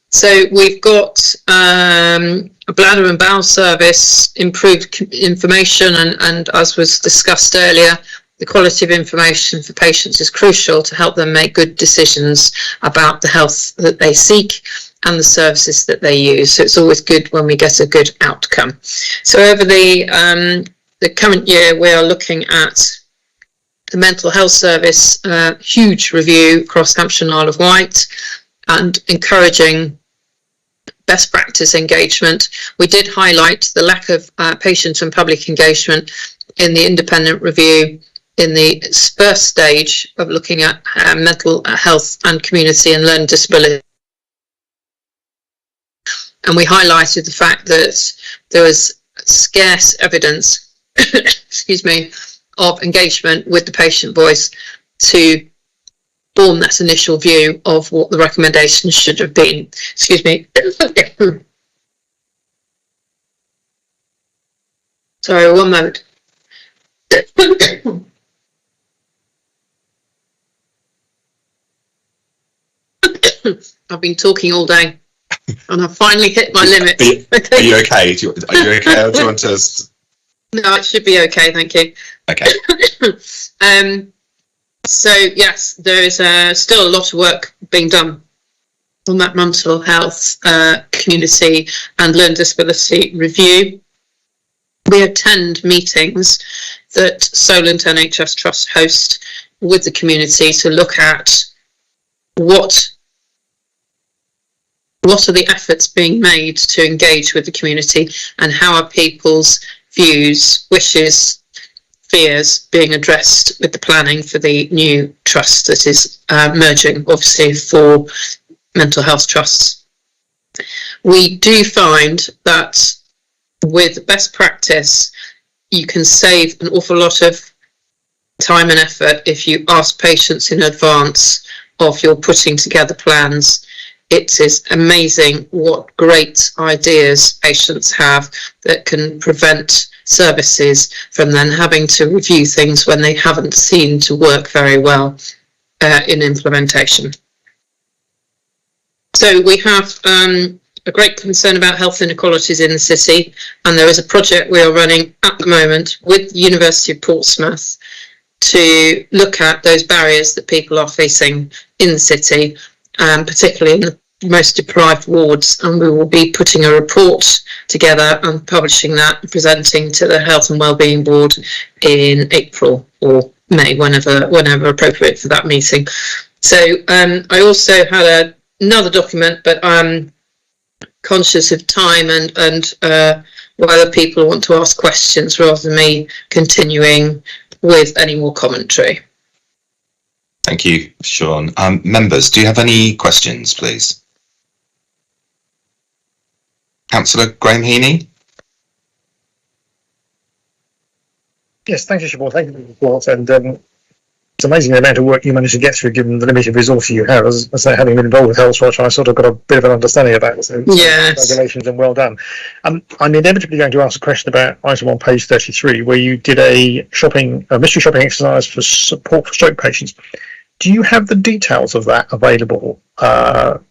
So we've got a bladder and bowel service, improved information, and as was discussed earlier, the quality of information for patients is crucial to help them make good decisions about the health that they seek and the services that they use. So it's always good when we get a good outcome. So over the current year, we are looking at the mental health service, huge review across Hampshire and Isle of Wight, and encouraging best practice engagement. We did highlight the lack of patient and public engagement in the independent review in the first stage of looking at mental health and community and learning disability. And we highlighted the fact that there was scarce evidence, excuse me, of engagement with the patient voice to form that initial view of what the recommendations should have been. Excuse me. Sorry, one moment. I've been talking all day and I've finally hit my limit. Are you okay? Are you okay? Or do you want to... No, it should be okay, thank you. Okay. So yes, there is still a lot of work being done on that mental health, community and learning disability review. we attend meetings that Solent NHS Trust host with the community to look at what are the efforts being made to engage with the community, and how are people's views, wishes, fears being addressed with the planning for the new trust that is merging, obviously, for mental health trusts. We do find that with best practice, you can save an awful lot of time and effort if you ask patients in advance of your putting together plans. It is amazing what great ideas patients have that can prevent services from then having to review things when they haven't seemed to work very well in implementation. So we have a great concern about health inequalities in the city, and there is a project we are running at the moment with the University of Portsmouth to look at those barriers that people are facing in the city, particularly in the most deprived wards, and we will be putting a report together and publishing that and presenting to the Health and Wellbeing Board in April or May, whenever appropriate for that meeting. So I also had another document, but I'm conscious of time and whether people want to ask questions rather than me continuing with any more commentary. Thank you, Sean. Members, do you have any questions, please? Councillor Graham Heaney? Yes, thank you, Siobhan. Thank you for the report. And it's amazing the amount of work you managed to get through given the limited resources you have. As I say, having been involved with HealthWatch, I sort of got a bit of an understanding about it. So yes. Congratulations and well done. I'm inevitably going to ask a question about item on page 33, where you did a mystery shopping exercise for support for stroke patients. Do you have the details of that available for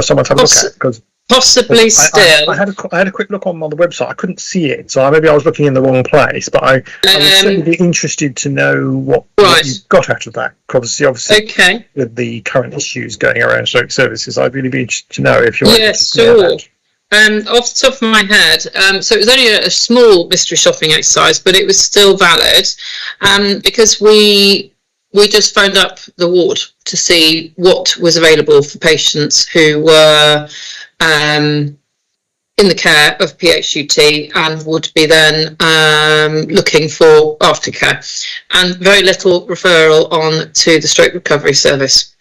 someone to have a look at? Because possibly still. I had a quick look on the website. I couldn't see it, so maybe I was looking in the wrong place. But I would certainly be interested to know what you got out of that. Obviously, okay. With the current issues going around stroke services, I'd really be interested to know if you're. Yes, sure. Off the top of my head, so it was only a small mystery shopping exercise, but it was still valid, because we just phoned up the ward to see what was available for patients who were in the care of PHUT and would be then looking for aftercare, and very little referral on to the stroke recovery service.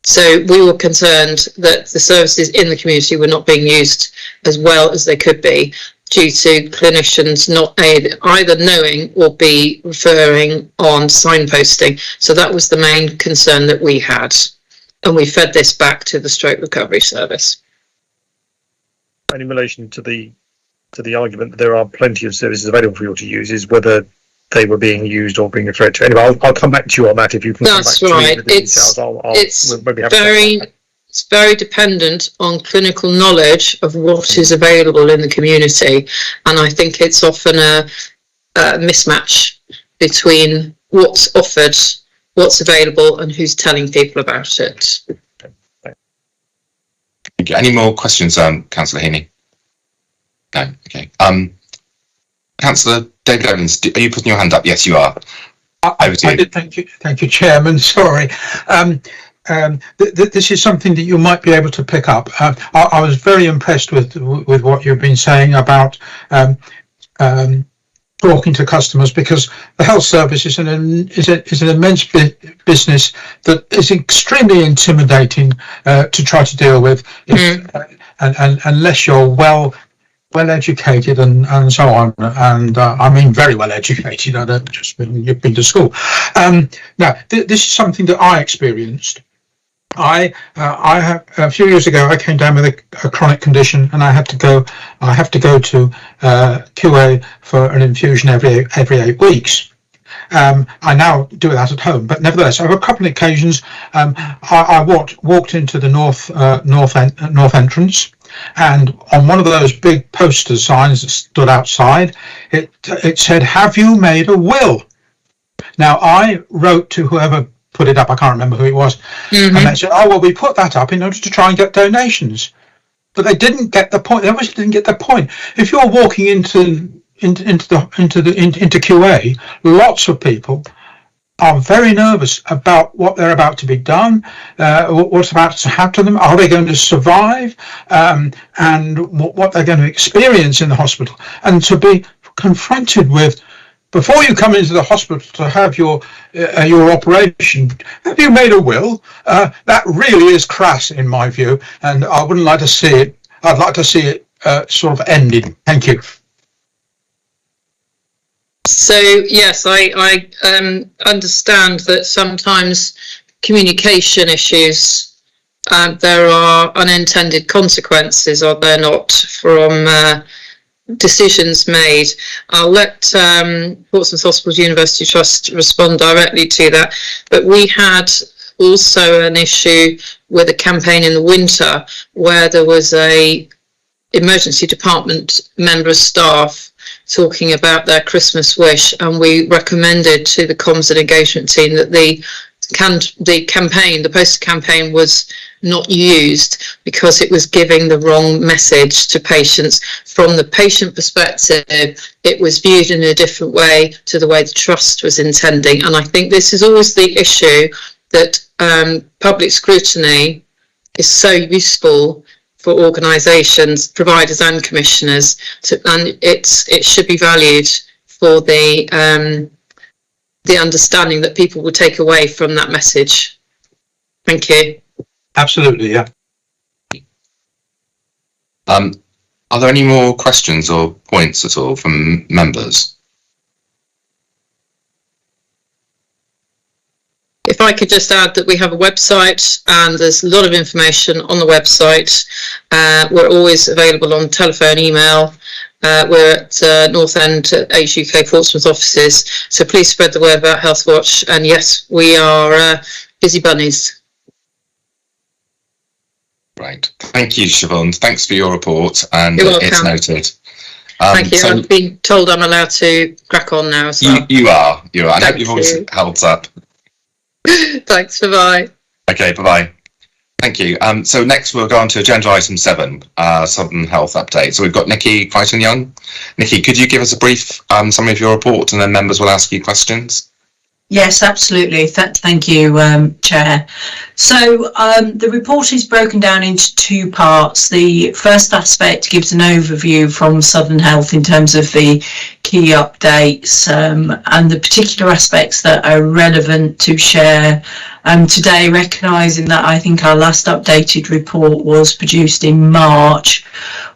So we were concerned that the services in the community were not being used as well as they could be due to clinicians not either knowing or be referring on signposting. So that was the main concern that we had, and we fed this back to the stroke recovery service. And in relation to the argument that there are plenty of services available for you to use, is whether they were being used or being referred to. Anyway, I'll come back to you on that if you can. That's come back right. To me with the details. It's very dependent on clinical knowledge of what is available in the community, and I think it's often a mismatch between what's offered, what's available, and who's telling people about it. Okay. Any more questions, Councillor Heaney? No. Okay. Councillor David Evans, are you putting your hand up? Yes, you are. I did. Thank you, Chairman. Sorry. This is something that you might be able to pick up. I was very impressed with what you've been saying about talking to customers, because the health service is an immense business that is extremely intimidating to try to deal with, and unless you're well educated and so on, and I mean very well educated. I don't just mean you've been to school. Now, this is something that I experienced. I have a few years ago. I came down with a chronic condition, and I have to go to QA for an infusion every 8 weeks. I now do that at home, but nevertheless, over a couple of occasions, I walked into the north entrance, and on one of those big poster signs that stood outside, it said, "Have you made a will?" Now, I wrote to whoever put it up, I can't remember who it was, and they said, "Oh, well, we put that up in order to try and get donations." But they didn't get the point. They obviously didn't get the point. If you're walking into into QA, lots of people are very nervous about what they're about to be done, what's about to happen to them. Are they going to survive, and what they're going to experience in the hospital, and to be confronted with, before you come into the hospital to have your operation, have you made a will? That really is crass in my view, and I wouldn't like to see it. I'd like to see it sort of ended. Thank you. So yes, I understand that sometimes communication issues, there are unintended consequences, are there not, from decisions made. I'll let Portsmouth Hospitals University Trust respond directly to that, but we had also an issue with a campaign in the winter where there was a emergency department member of staff talking about their Christmas wish, and we recommended to the comms and engagement team that the poster campaign was not used because it was giving the wrong message to patients. From the patient perspective, it was viewed in a different way to the way the trust was intending, and I think this is always the issue, that public scrutiny is so useful for organisations, providers and commissioners, and it should be valued for the understanding that people will take away from that message. Thank you. Absolutely, yeah. Are there any more questions or points at all from members? If I could just add that we have a website, and there's a lot of information on the website. We're always available on telephone, email. We're at North End at HUK Portsmouth offices. So please spread the word about Healthwatch. And yes, we are busy bunnies. Right. Thank you, Siobhan. Thanks for your report, and You're welcome. It's noted. Thank you. So I've been told I'm allowed to crack on now as well. you are. I Thank hope your voice you. holds up. Thanks. Bye-bye. Okay, bye-bye. Thank you. So next we'll go on to agenda item 7, Southern Health update. So we've got Nikki Crichton-Young. Nikki, could you give us a brief summary of your report, and then members will ask you questions? Yes, absolutely. Thank you, Chair. So the report is broken down into two parts. The first aspect gives an overview from Southern Health in terms of the key updates and the particular aspects that are relevant to share today, recognising that I think our last updated report was produced in March,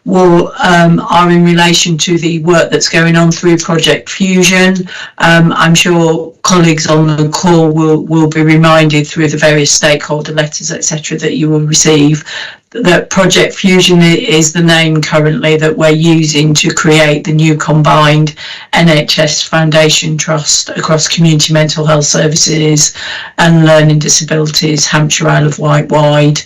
are in relation to the work that's going on through Project Fusion. I'm sure colleagues on the call will be reminded through the various stakeholder letters, etc., that you will receive, that Project Fusion is the name currently that we're using to create the new combined NHS Foundation Trust across community mental health services and learning disabilities, Hampshire, Isle of Wight wide.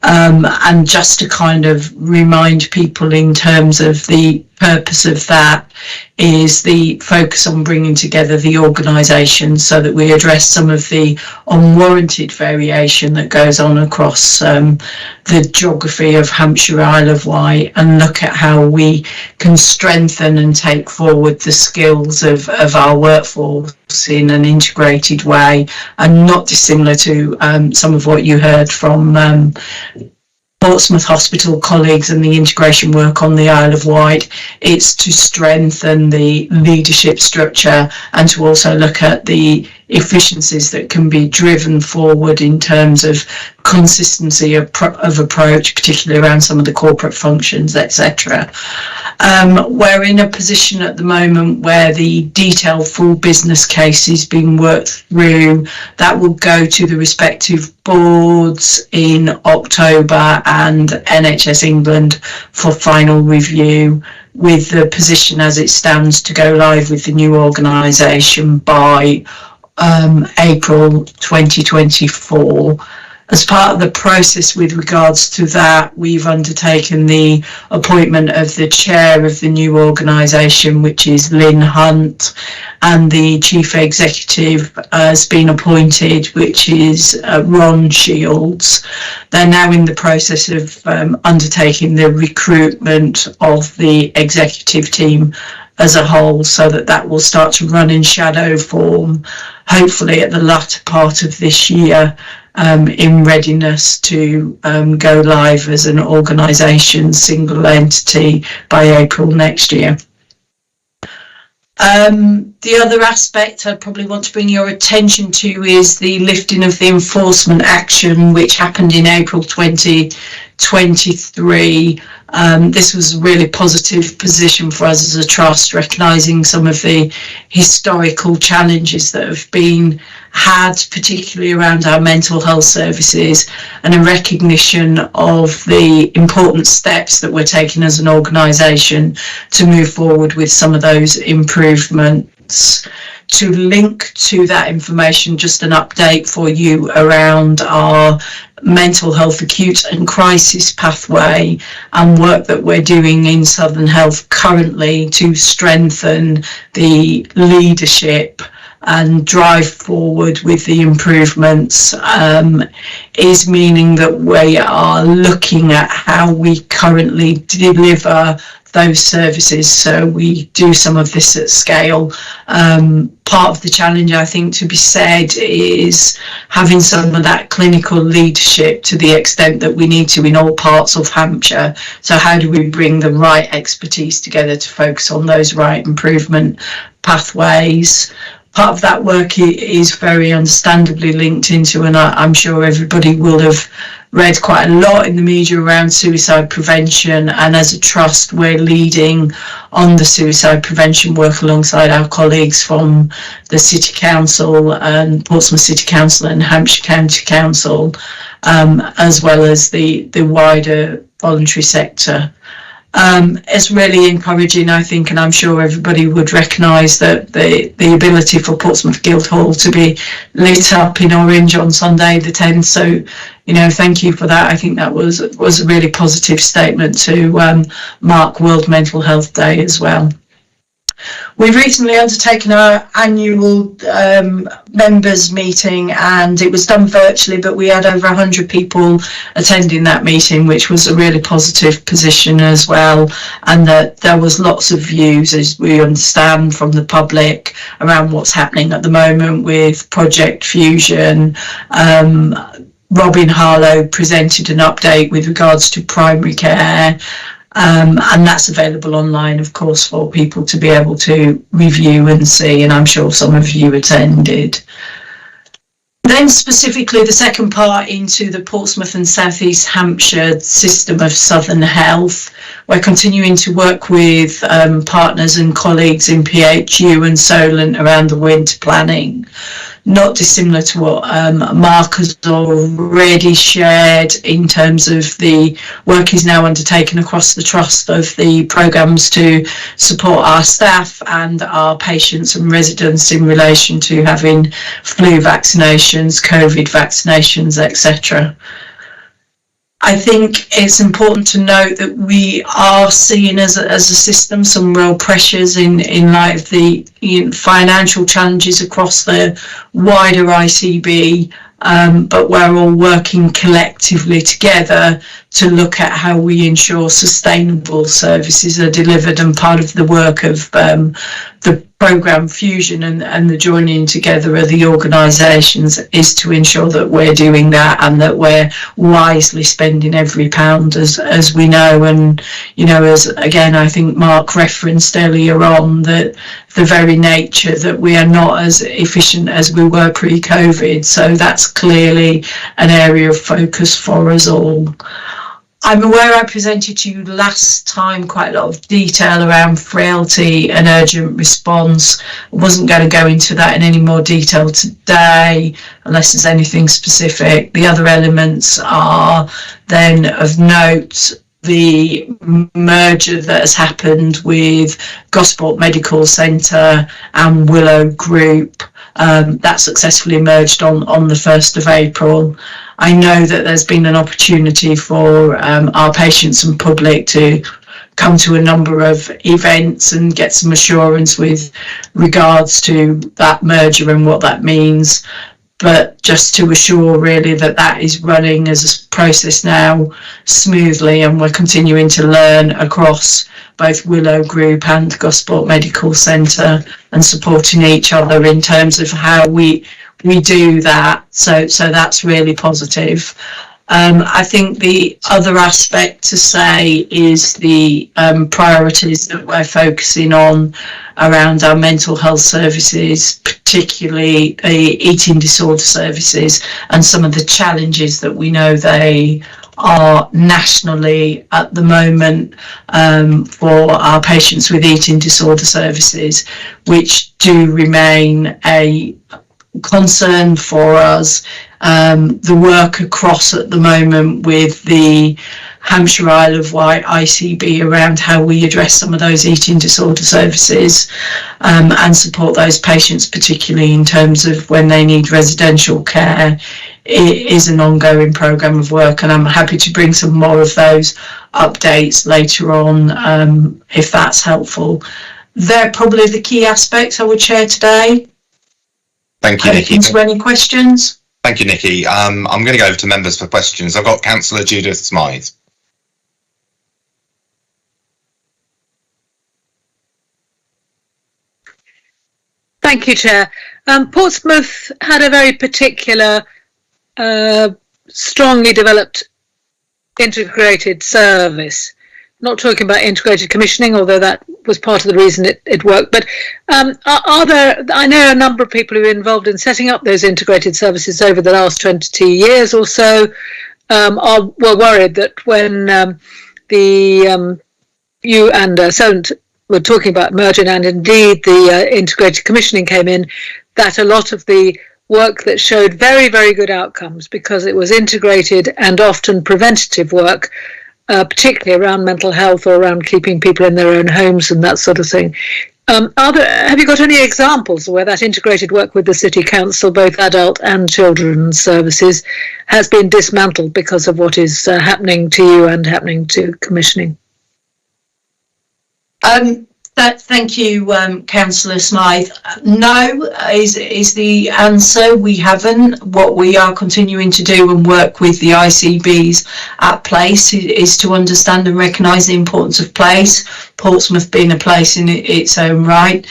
And just to kind of remind people in terms of the purpose of that is the focus on bringing together the organisation so that we address some of the unwarranted variation that goes on across the geography of Hampshire, Isle of Wight, and look at how we can strengthen and take forward the skills of our workforce in an integrated way, and not dissimilar to some of what you heard from Portsmouth Hospital colleagues and the integration work on the Isle of Wight. It's to strengthen the leadership structure and to also look at the efficiencies that can be driven forward in terms of consistency of approach, particularly around some of the corporate functions, etc. We're in a position at the moment where the detailed full business case is being worked through. That will go to the respective boards in October and NHS England for final review, with the position as it stands to go live with the new organisation by April 2024. As part of the process with regards to that, we've undertaken the appointment of the chair of the new organisation, which is Lynn Hunt, and the chief executive has been appointed, which is Ron Shields. They're now in the process of undertaking the recruitment of the executive team as a whole, so that will start to run in shadow form, hopefully at the latter part of this year, in readiness to go live as an organisation, single entity by April next year. The other aspect I probably want to bring your attention to is the lifting of the enforcement action, which happened in April 2023. This was a really positive position for us as a trust, recognising some of the historical challenges that have been had, particularly around our mental health services, and a recognition of the important steps that we're taking as an organisation to move forward with some of those improvements. To link to that information, just an update for you around our mental health acute and crisis pathway and work that we're doing in Southern Health currently to strengthen the leadership and drive forward with the improvements, is meaning that we are looking at how we currently deliver those services, so we do some of this at scale. Part of the challenge, I think, to be said, is having some of that clinical leadership to the extent that we need to in all parts of Hampshire. So how do we bring the right expertise together to focus on those right improvement pathways? Part of that work is very understandably linked into, and I'm sure everybody will have read quite a lot in the media around suicide prevention, and as a trust we're leading on the suicide prevention work alongside our colleagues from the City Council and Portsmouth City Council and Hampshire County Council, as well as the wider voluntary sector. It's really encouraging, I think, and I'm sure everybody would recognise that the ability for Portsmouth Guildhall to be lit up in orange on Sunday the 10th. So, you know, thank you for that. I think that was a really positive statement to mark World Mental Health Day as well. We've recently undertaken our annual members meeting, and it was done virtually, but we had over 100 people attending that meeting, which was a really positive position as well, and that there was lots of views, as we understand, from the public around what's happening at the moment with Project Fusion. Robin Harlow presented an update with regards to primary care, and that's available online, of course, for people to be able to review and see, and I'm sure some of you attended. Then specifically the second part into the Portsmouth and South East Hampshire system of Southern Health. We're continuing to work with partners and colleagues in PHU and Solent around the winter planning. Not dissimilar to what Mark has already shared in terms of the work he's now undertaken across the trust of the programmes to support our staff and our patients and residents in relation to having flu vaccinations, COVID vaccinations, etc. I think it's important to note that we are seeing as a system some real pressures in light of the financial challenges across the wider ICB, but we're all working collectively together to look at how we ensure sustainable services are delivered, and part of the work of the programme Fusion and the joining together of the organisations is to ensure that we're doing that and that we're wisely spending every pound as we know. And, you know, as again, I think Mark referenced earlier on, that the very nature that we are not as efficient as we were pre-COVID. So that's clearly an area of focus for us all. I'm aware I presented to you last time quite a lot of detail around frailty and urgent response. I wasn't going to go into that in any more detail today, unless there's anything specific. The other elements are then of note, the merger that has happened with Gosport Medical Centre and Willow Group. That successfully merged on the 1st of April. I know that there's been an opportunity for our patients and public to come to a number of events and get some assurance with regards to that merger and what that means. but just to assure really that that is running as a process now smoothly, and we're continuing to learn across both Willow Group and Gosport Medical Centre and supporting each other in terms of how we do that. So that's really positive. I think the other aspect to say is the priorities that we're focusing on around our mental health services, particularly eating disorder services, and some of the challenges that we know they are nationally at the moment for our patients with eating disorder services, which do remain a concern for us. The work across at the moment with the Hampshire Isle of Wight ICB around how we address some of those eating disorder services and support those patients, particularly in terms of when they need residential care, it is an ongoing programme of work, and I'm happy to bring some more of those updates later on if that's helpful. They're probably the key aspects I would share today. Thank you, Nikki. Open to any questions? Thank you, Nikki. I'm going to go over to members for questions. I've got Councillor Judith Smythe. Thank you, Chair. Portsmouth had a very particular, strongly developed integrated service. Not talking about integrated commissioning, although that was part of the reason it worked. But are there, I know a number of people who are involved in setting up those integrated services over the last 20 years or so were worried that when you and Solent were talking about merging, and indeed the integrated commissioning came in, that a lot of the work that showed very, very good outcomes, because it was integrated and often preventative work, particularly around mental health or around keeping people in their own homes and that sort of thing. Have you got any examples where that integrated work with the City Council, both adult and children's services, has been dismantled because of what is happening to you and happening to commissioning? Thank you, Councillor Smythe. No is the answer. We haven't. What we are continuing to do and work with the ICBs at place is to understand and recognise the importance of place, Portsmouth being a place in its own right.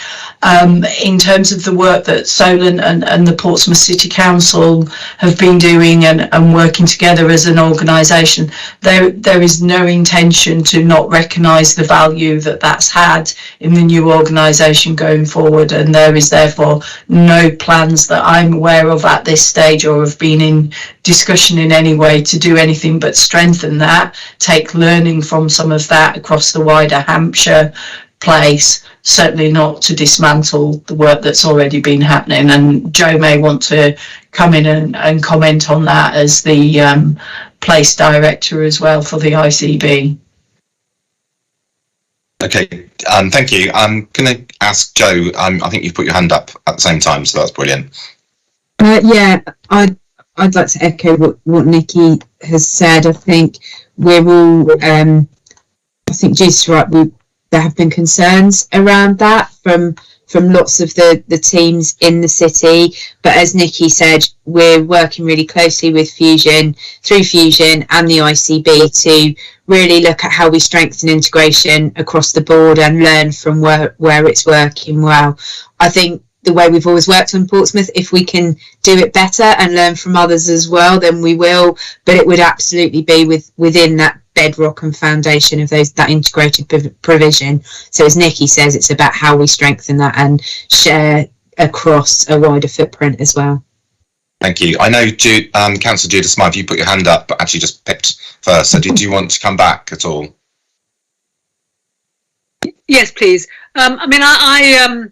In terms of the work that Solent and the Portsmouth City Council have been doing and working together as an organisation, there is no intention to not recognise the value that that's had in the new organisation going forward, and there is therefore no plans that I'm aware of at this stage or have been in discussion in any way to do anything but strengthen that, take learning from some of that across the wider Hampshire place, certainly not to dismantle the work that's already been happening. And Joe may want to come in and comment on that as the place director as well for the ICB. Okay, thank you. Can I ask Joe? I think you've put your hand up at the same time, so that's brilliant. Yeah, I'd like to echo what Nikki has said. I think we're all, I think Judith's right, there have been concerns around that from lots of the teams in the city, but as Nikki said, we're working really closely with Fusion and the ICB to really look at how we strengthen integration across the board and learn from where it's working well. I think the way we've always worked on Portsmouth, if we can do it better and learn from others as well, then we will, but it would absolutely be within that bedrock and foundation of that integrated provision. So as Nikki says, it's about how we strengthen that and share across a wider footprint as well. Thank you. I know Councillor Judith Smythe, you put your hand up, but actually just picked first. So did you want to come back at all? Yes, please. I mean, I'm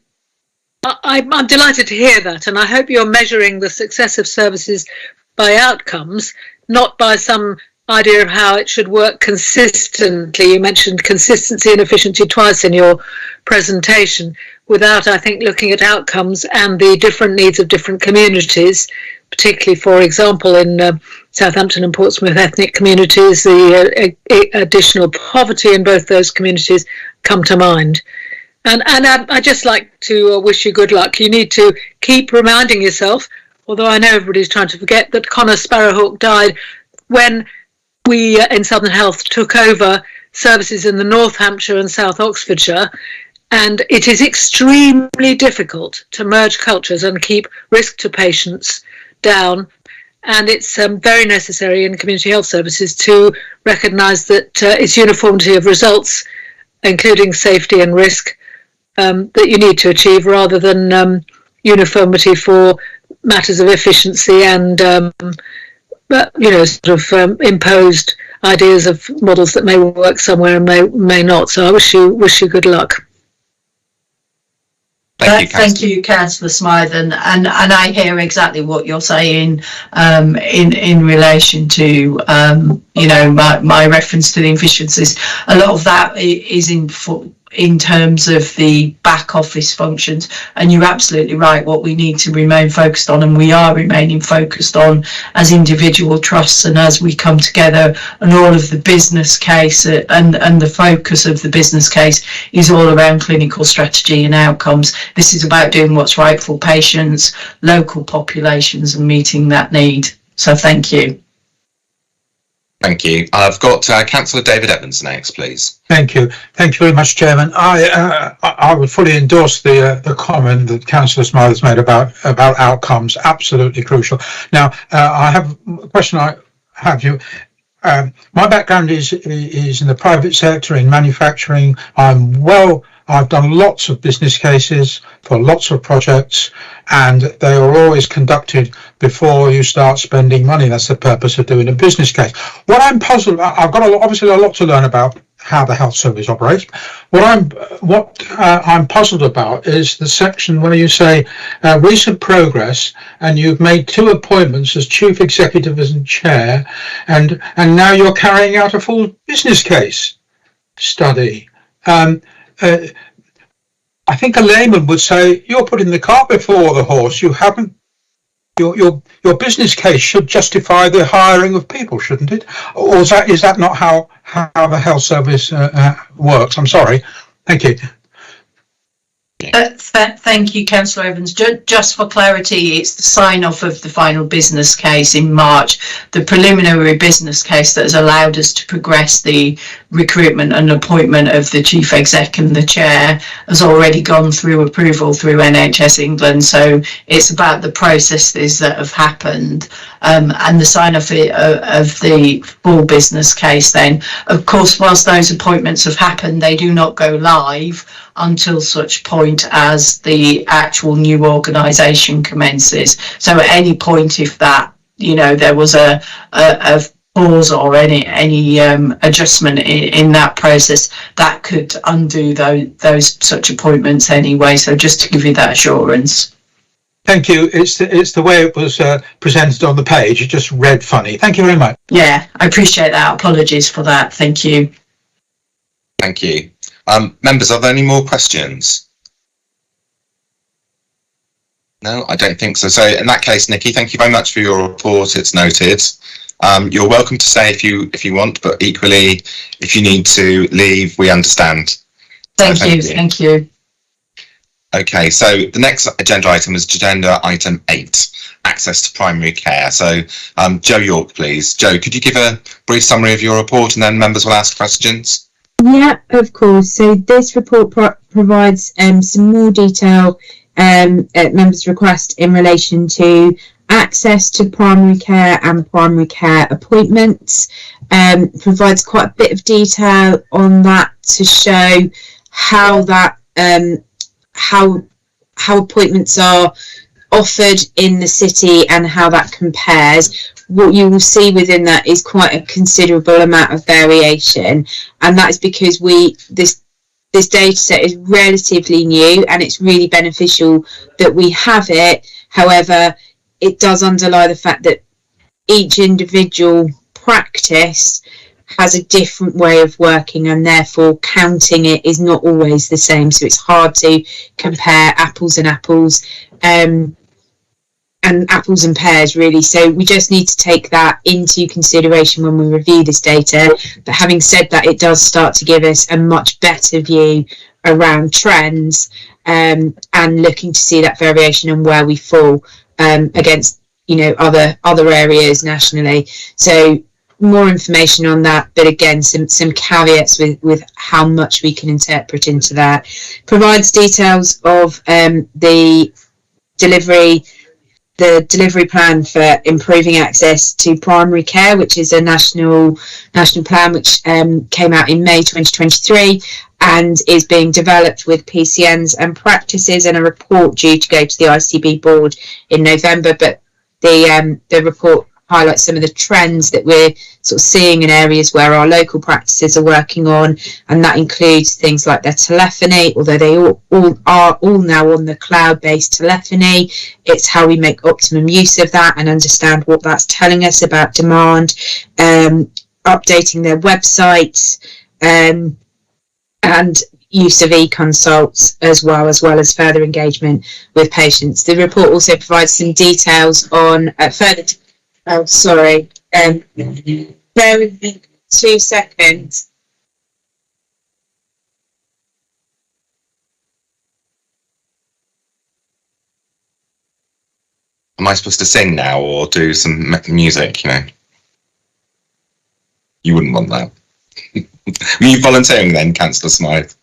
delighted to hear that, and I hope you're measuring the success of services by outcomes, not by some idea of how it should work consistently. You mentioned consistency and efficiency twice in your presentation, without, I think, looking at outcomes and the different needs of different communities, particularly, for example, in Southampton and Portsmouth ethnic communities. The additional poverty in both those communities come to mind. And I'd just like to wish you good luck. You need to keep reminding yourself although I know everybody's trying to forget, that Connor Sparrowhawk died when we in Southern Health took over services in the North Hampshire and South Oxfordshire. And it is extremely difficult to merge cultures and keep risk to patients down. And it's very necessary in community health services to recognise that it's uniformity of results, including safety and risk, that you need to achieve, rather than uniformity for matters of efficiency and imposed ideas of models that may work somewhere and may not. So I wish you good luck. Thank you, Councillor Smythe, and I hear exactly what you're saying in relation to my reference to the efficiencies. A lot of that is in terms of the back office functions, and you're absolutely right. What we need to remain focused on, and we are remaining focused on as individual trusts and as we come together, and all of the business case and the focus of the business case is all around clinical strategy and outcomes. This is about doing what's right for patients, local populations, and meeting that need. So thank you. Thank you. I've got Councillor David Evans next, please. Thank you. Thank you very much, Chairman. I would fully endorse the comment that Councillor Smythe has made about outcomes. Absolutely crucial. Now, I have a question. My background is in the private sector, in manufacturing. I've done lots of business cases for lots of projects, and they are always conducted before you start spending money. That's the purpose of doing a business case. What I'm puzzled about, I've got obviously a lot to learn about how the health service operates. What I'm puzzled about is the section where you say recent progress, and you've made 2 appointments as chief executive and chair, and now you're carrying out a full business case study. I think a layman would say you're putting the cart before the horse. You haven't. Your business case should justify the hiring of people, shouldn't it? Or is that not how the health service works? I'm sorry. Thank you. Thank you, Councillor Evans. Just for clarity, it's the sign-off of the final business case in March. The preliminary business case that has allowed us to progress the recruitment and appointment of the chief exec and the chair has already gone through approval through NHS England. So it's about the processes that have happened and the sign-off of the full business case then. Of course, whilst those appointments have happened, they do not go live until such point as the actual new organisation commences. So at any point, if that, there was a pause or any adjustment in that process, that could undo those such appointments anyway. So just to give you that assurance. Thank you. It's the way it was presented on the page. It just read funny. Thank you very much. Yeah, I appreciate that. Apologies for that. Thank you. Thank you. Members, are there any more questions? No, I don't think so. So in that case, Nikki, thank you very much for your report. It's noted. You're welcome to stay if you want, but equally, if you need to leave, we understand. Thank you. Okay, so the next agenda item is agenda item 8, access to primary care. So Joe York, please. Joe, could you give a brief summary of your report and then members will ask questions? Yeah, of course. So this report provides some more detail at members' request in relation to access to primary care and primary care appointments. Provides quite a bit of detail on that to show how that how appointments are offered in the city and how that compares. What you will see within that is quite a considerable amount of variation, and that is because this data set is relatively new and it's really beneficial that we have it. However, it does underlie the fact that each individual practice has a different way of working, and therefore counting it is not always the same. So it's hard to compare apples and apples. And apples and pears, really. So we just need to take that into consideration when we review this data. But having said that, it does start to give us a much better view around trends, and looking to see that variation and where we fall against, other areas nationally. So more information on that, but again, some caveats with how much we can interpret into that. Provides details of the delivery plan for improving access to primary care, which is a national plan which came out in May 2023 and is being developed with PCNs and practices, and a report due to go to the ICB board in November. But the report highlights some of the trends that we're sort of seeing in areas where our local practices are working on, and that includes things like their telephony, although they all are now on the cloud-based telephony. It's how we make optimum use of that and understand what that's telling us about demand, updating their websites, and use of e-consults as well as further engagement with patients. The report also provides some details on further. Oh, sorry. Bear with me 2 seconds. Am I supposed to sing now or do some music, You wouldn't want that. Were you volunteering then, Councillor Smythe?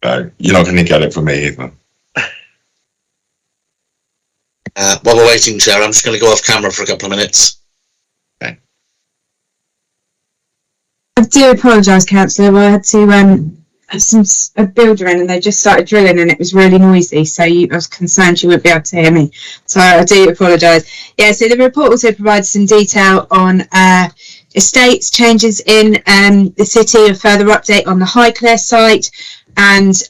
No, you're not going to get it from me either. While we're waiting, Chair, I'm just going to go off camera for a couple of minutes. Okay. I do apologise, Councillor. I had to have a builder in and they just started drilling and it was really noisy, so I was concerned you wouldn't be able to hear me. So I do apologise. Yeah, so the report also provides some detail on estates, changes in the city, a further update on the Highclere site, and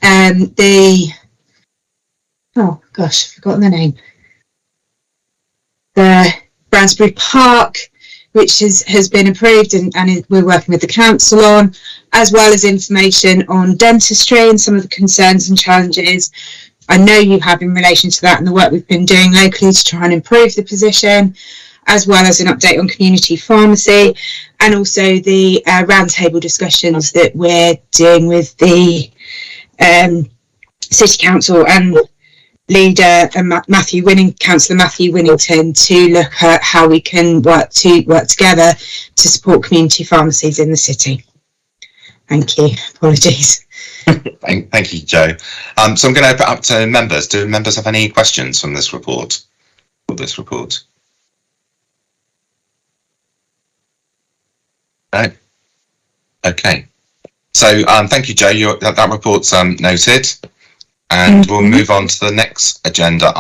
oh gosh, I've forgotten the name. The Bransbury Park, which has been approved and we're working with the council on, as well as information on dentistry and some of the concerns and challenges I know you have in relation to that and the work we've been doing locally to try and improve the position, as well as an update on community pharmacy, and also the roundtable discussions that we're doing with the City Council and leader Councillor Matthew Winnington to look at how we can work together to support community pharmacies in the city. Thank you. Apologies. Thank you, Jo. So I'm going to open up to members. Do members have any questions from this report? No. Okay. So thank you, Jo. That report's noted. And we'll move on to the next agenda.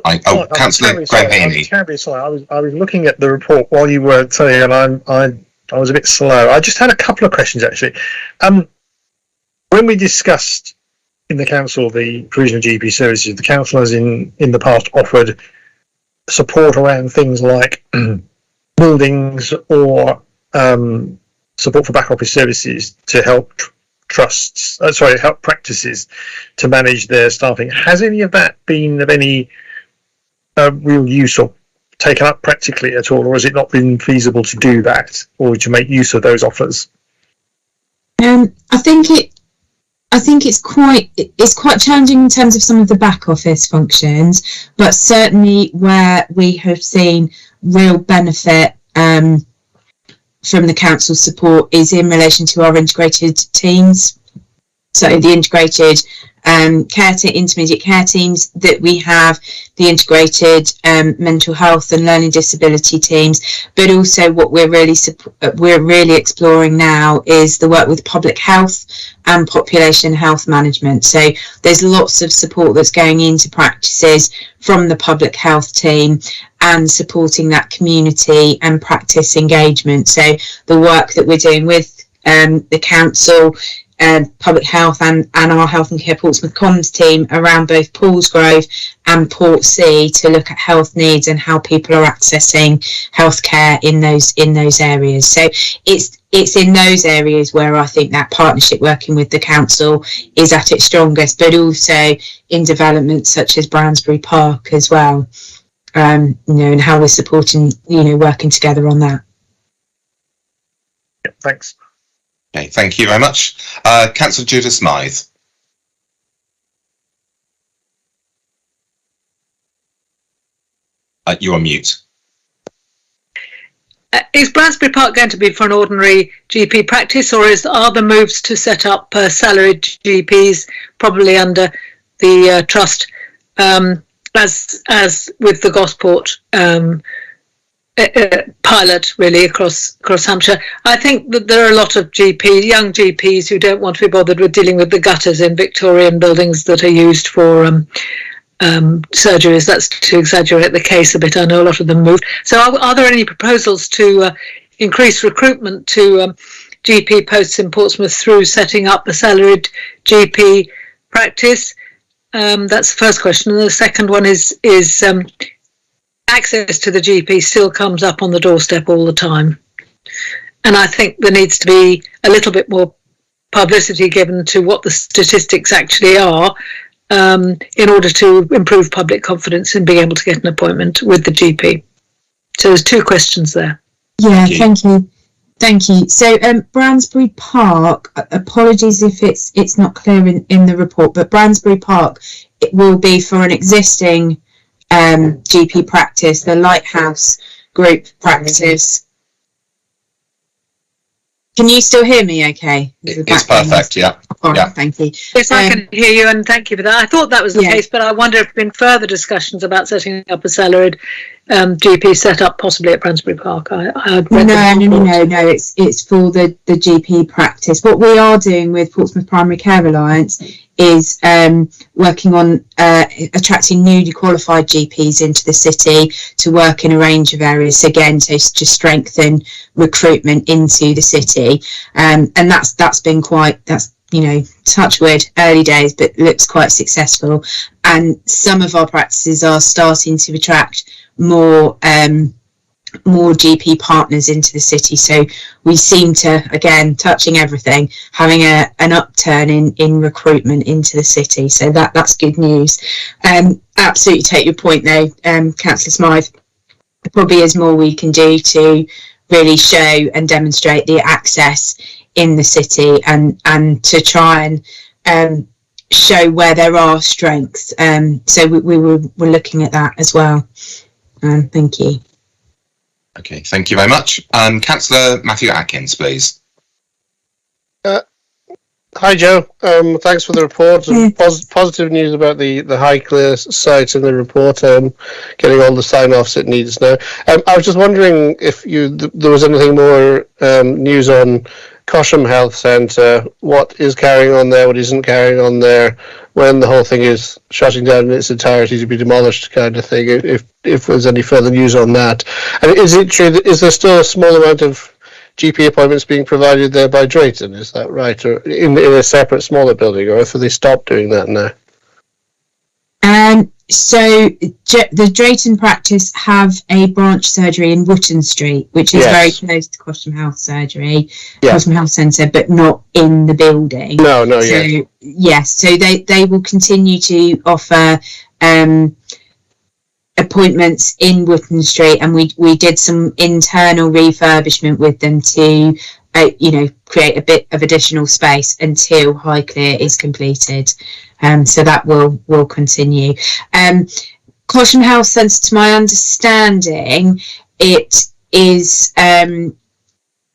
Councillor Graham Heaney. I'm terribly sorry. I was looking at the report while you were saying, and I was a bit slow. I just had a couple of questions actually. When we discussed in the council the provision of GP services, the council has in the past offered support around things like buildings or support for back office services to help help practices to manage their staffing. Has any of that been of any real use or taken up practically at all, or has it not been feasible to do that or to make use of those offers? I think it's quite challenging in terms of some of the back office functions, but certainly where we have seen real benefit from the council support is in relation to our integrated teams. So the integrated intermediate care teams that we have, the integrated mental health and learning disability teams, but also what we're really exploring now is the work with public health and population health management. So there's lots of support that's going into practices from the public health team and supporting that community and practice engagement. So the work that we're doing with the council, public health and our Health and Care Portsmouth Comms team around both Paulsgrove and Portsea to look at health needs and how people are accessing healthcare in those areas. So it's in those areas where I think that partnership working with the council is at its strongest, but also in developments such as Bransbury Park as well, and how we're supporting, working together on that. Yeah, thanks. Okay, thank you very much. Councillor Judith Smythe. You're on mute. Is Bransbury Park going to be for an ordinary GP practice, or are the moves to set up salaried GPs probably under the trust, as with the Gosport pilot really across Hampshire? I think that there are a lot of young GPs who don't want to be bothered with dealing with the gutters in Victorian buildings that are used for surgeries. That's to exaggerate the case a bit. I know a lot of them moved. So are there any proposals to increase recruitment to GP posts in Portsmouth through setting up a salaried GP practice? That's the first question. And the second one is access to the GP still comes up on the doorstep all the time. And I think there needs to be a little bit more publicity given to what the statistics actually are, in order to improve public confidence in being able to get an appointment with the GP. So there's two questions there. Yeah, thank you. So Bransbury Park, apologies if it's not clear in the report, but Bransbury Park, it will be for an existing GP practice, the Lighthouse Group practice. Can you still hear me okay? It's perfect, yeah. Oh, yeah. Thank you. Yes, I can hear you, and thank you for that. I thought that was the case, but I wonder if there have been further discussions about setting up a salaried GP set up possibly at Bransbury Park. No. It's for the GP practice. What we are doing with Portsmouth Primary Care Alliance is working on attracting newly qualified GPs into the city to work in a range of areas, again to strengthen recruitment into the city, and that's been touch wood, early days, but looks quite successful. And some of our practices are starting to attract more GP partners into the city. So we seem to, again, touching everything, having an upturn in recruitment into the city. So that's good news. Absolutely take your point though, Councillor Smythe. There probably is more we can do to really show and demonstrate the access in the city, and to try and show where there are strengths. So we're looking at that as well. Thank you. Okay, thank you very much. Councillor Matthew Atkins, please. Hi, Joe. Thanks for the report. Positive news about the Highclere site in the report, getting all the sign-offs it needs now. I was just wondering if there was anything more news on Cosham Health Centre, what is carrying on there, what isn't carrying on there, when the whole thing is shutting down in its entirety to be demolished, kind of thing, if there's any further news on that. And is it true that is there still a small amount of GP appointments being provided there by Drayton, is that right, or in a separate smaller building, or have they stopped doing that now? So the Drayton practice have a branch surgery in Wootton Street, which is very close to Cosham Health Surgery, Cosham Health Centre, but not in the building. Yes, so they will continue to offer appointments in Wootton Street, and we did some internal refurbishment with them to create a bit of additional space until Highclere is completed. So that will continue. Cosham Health Centre, to my understanding, it is I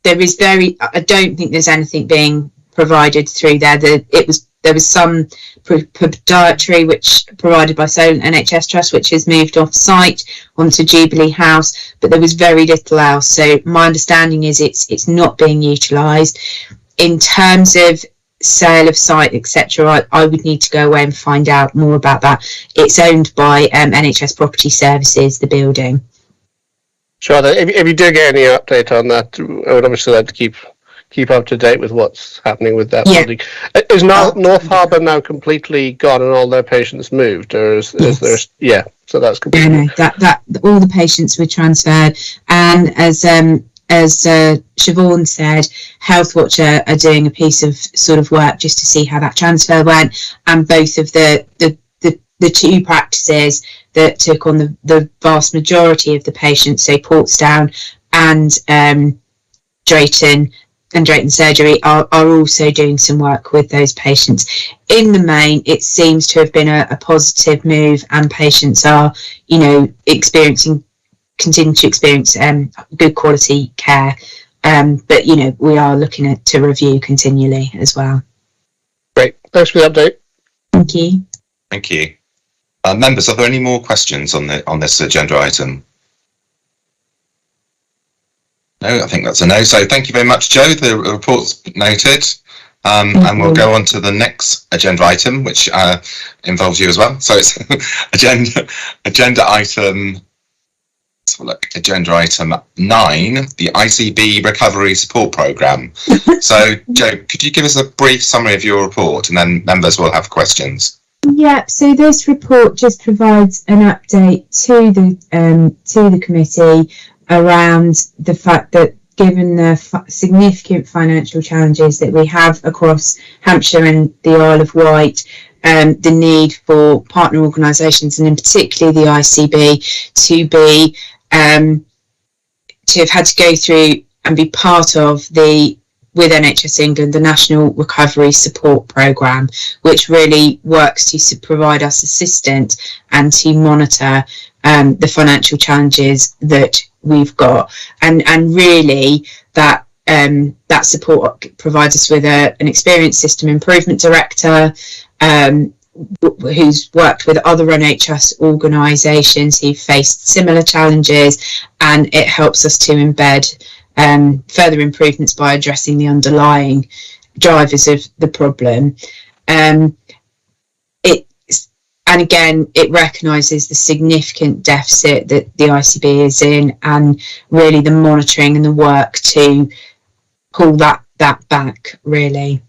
don't think there's anything being provided through there. There was some podiatry which provided by Solent NHS Trust, which has moved off site onto Jubilee House, but there was very little else. So my understanding is it's not being utilised. In terms of sale of site, etc., I would need to go away and find out more about that. It's owned by NHS Property Services, the building. Sure. If you do get any update on that, I would obviously like to keep up to date with what's happening with that building. Is North Harbour now completely gone and all their patients moved, or is there? Yeah, so that's completely. No, that all the patients were transferred, and as Siobhan said, Healthwatch are doing a piece of sort of work just to see how that transfer went, and both of the two practices that took on the vast majority of the patients, so Portsdown and Drayton, undertaking surgery are also doing some work with those patients. In the main, it seems to have been a positive move, and patients are, continue to experience good quality care. But we are looking to review continually as well. Great, thanks for the update. Thank you. Thank you. Members, are there any more questions on this agenda item? No, I think that's a no. So thank you very much, Joe. The report's noted. And we'll go on to the next agenda item, which involves you as well. So it's agenda item. Let's have a look. Agenda item 9, the ICB Recovery Support Programme. So, Joe, could you give us a brief summary of your report, and then members will have questions. Yeah, so this report just provides an update to the committee around the fact that, given the significant financial challenges that we have across Hampshire and the Isle of Wight, the need for partner organisations, and in particular the ICB, to have had to go through and be part of with NHS England, the National Recovery Support Programme, which really works to provide us assistance and to monitor the financial challenges that we've got, and really that support provides us with an experienced system improvement director who's worked with other NHS organisations who faced similar challenges, and it helps us to embed further improvements by addressing the underlying drivers of the problem. And again, it recognises the significant deficit that the ICB is in, and really the monitoring and the work to pull that back, really.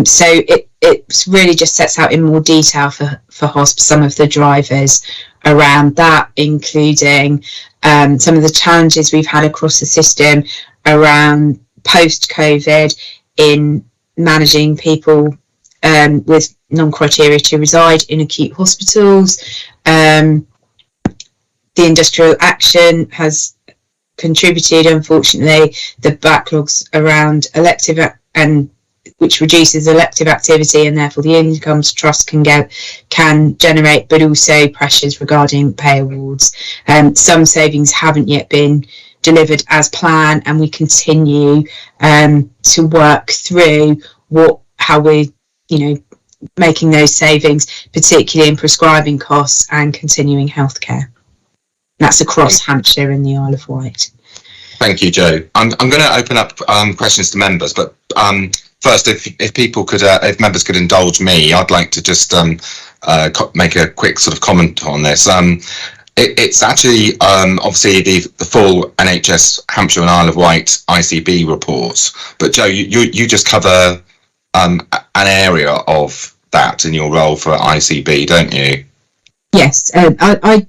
So it really just sets out in more detail for HOSP some of the drivers around that, including some of the challenges we've had across the system around post-COVID in managing people with non-criteria to reside in acute hospitals. The industrial action has contributed, unfortunately, the backlogs around elective and which reduces elective activity, and therefore the incomes trust can generate, but also pressures regarding pay awards. Some savings haven't yet been delivered as planned, and we continue to work through how we're making those savings, particularly in prescribing costs and continuing healthcare. That's across Hampshire and the Isle of Wight. Thank you, Joe. I'm going to open up questions to members, but first, if people could, if members could indulge me, I'd like to just make a quick sort of comment on this. It's actually obviously the full NHS Hampshire and Isle of Wight ICB reports, but Joe, you just cover an area of that in your role for ICB, don't you? Yes, I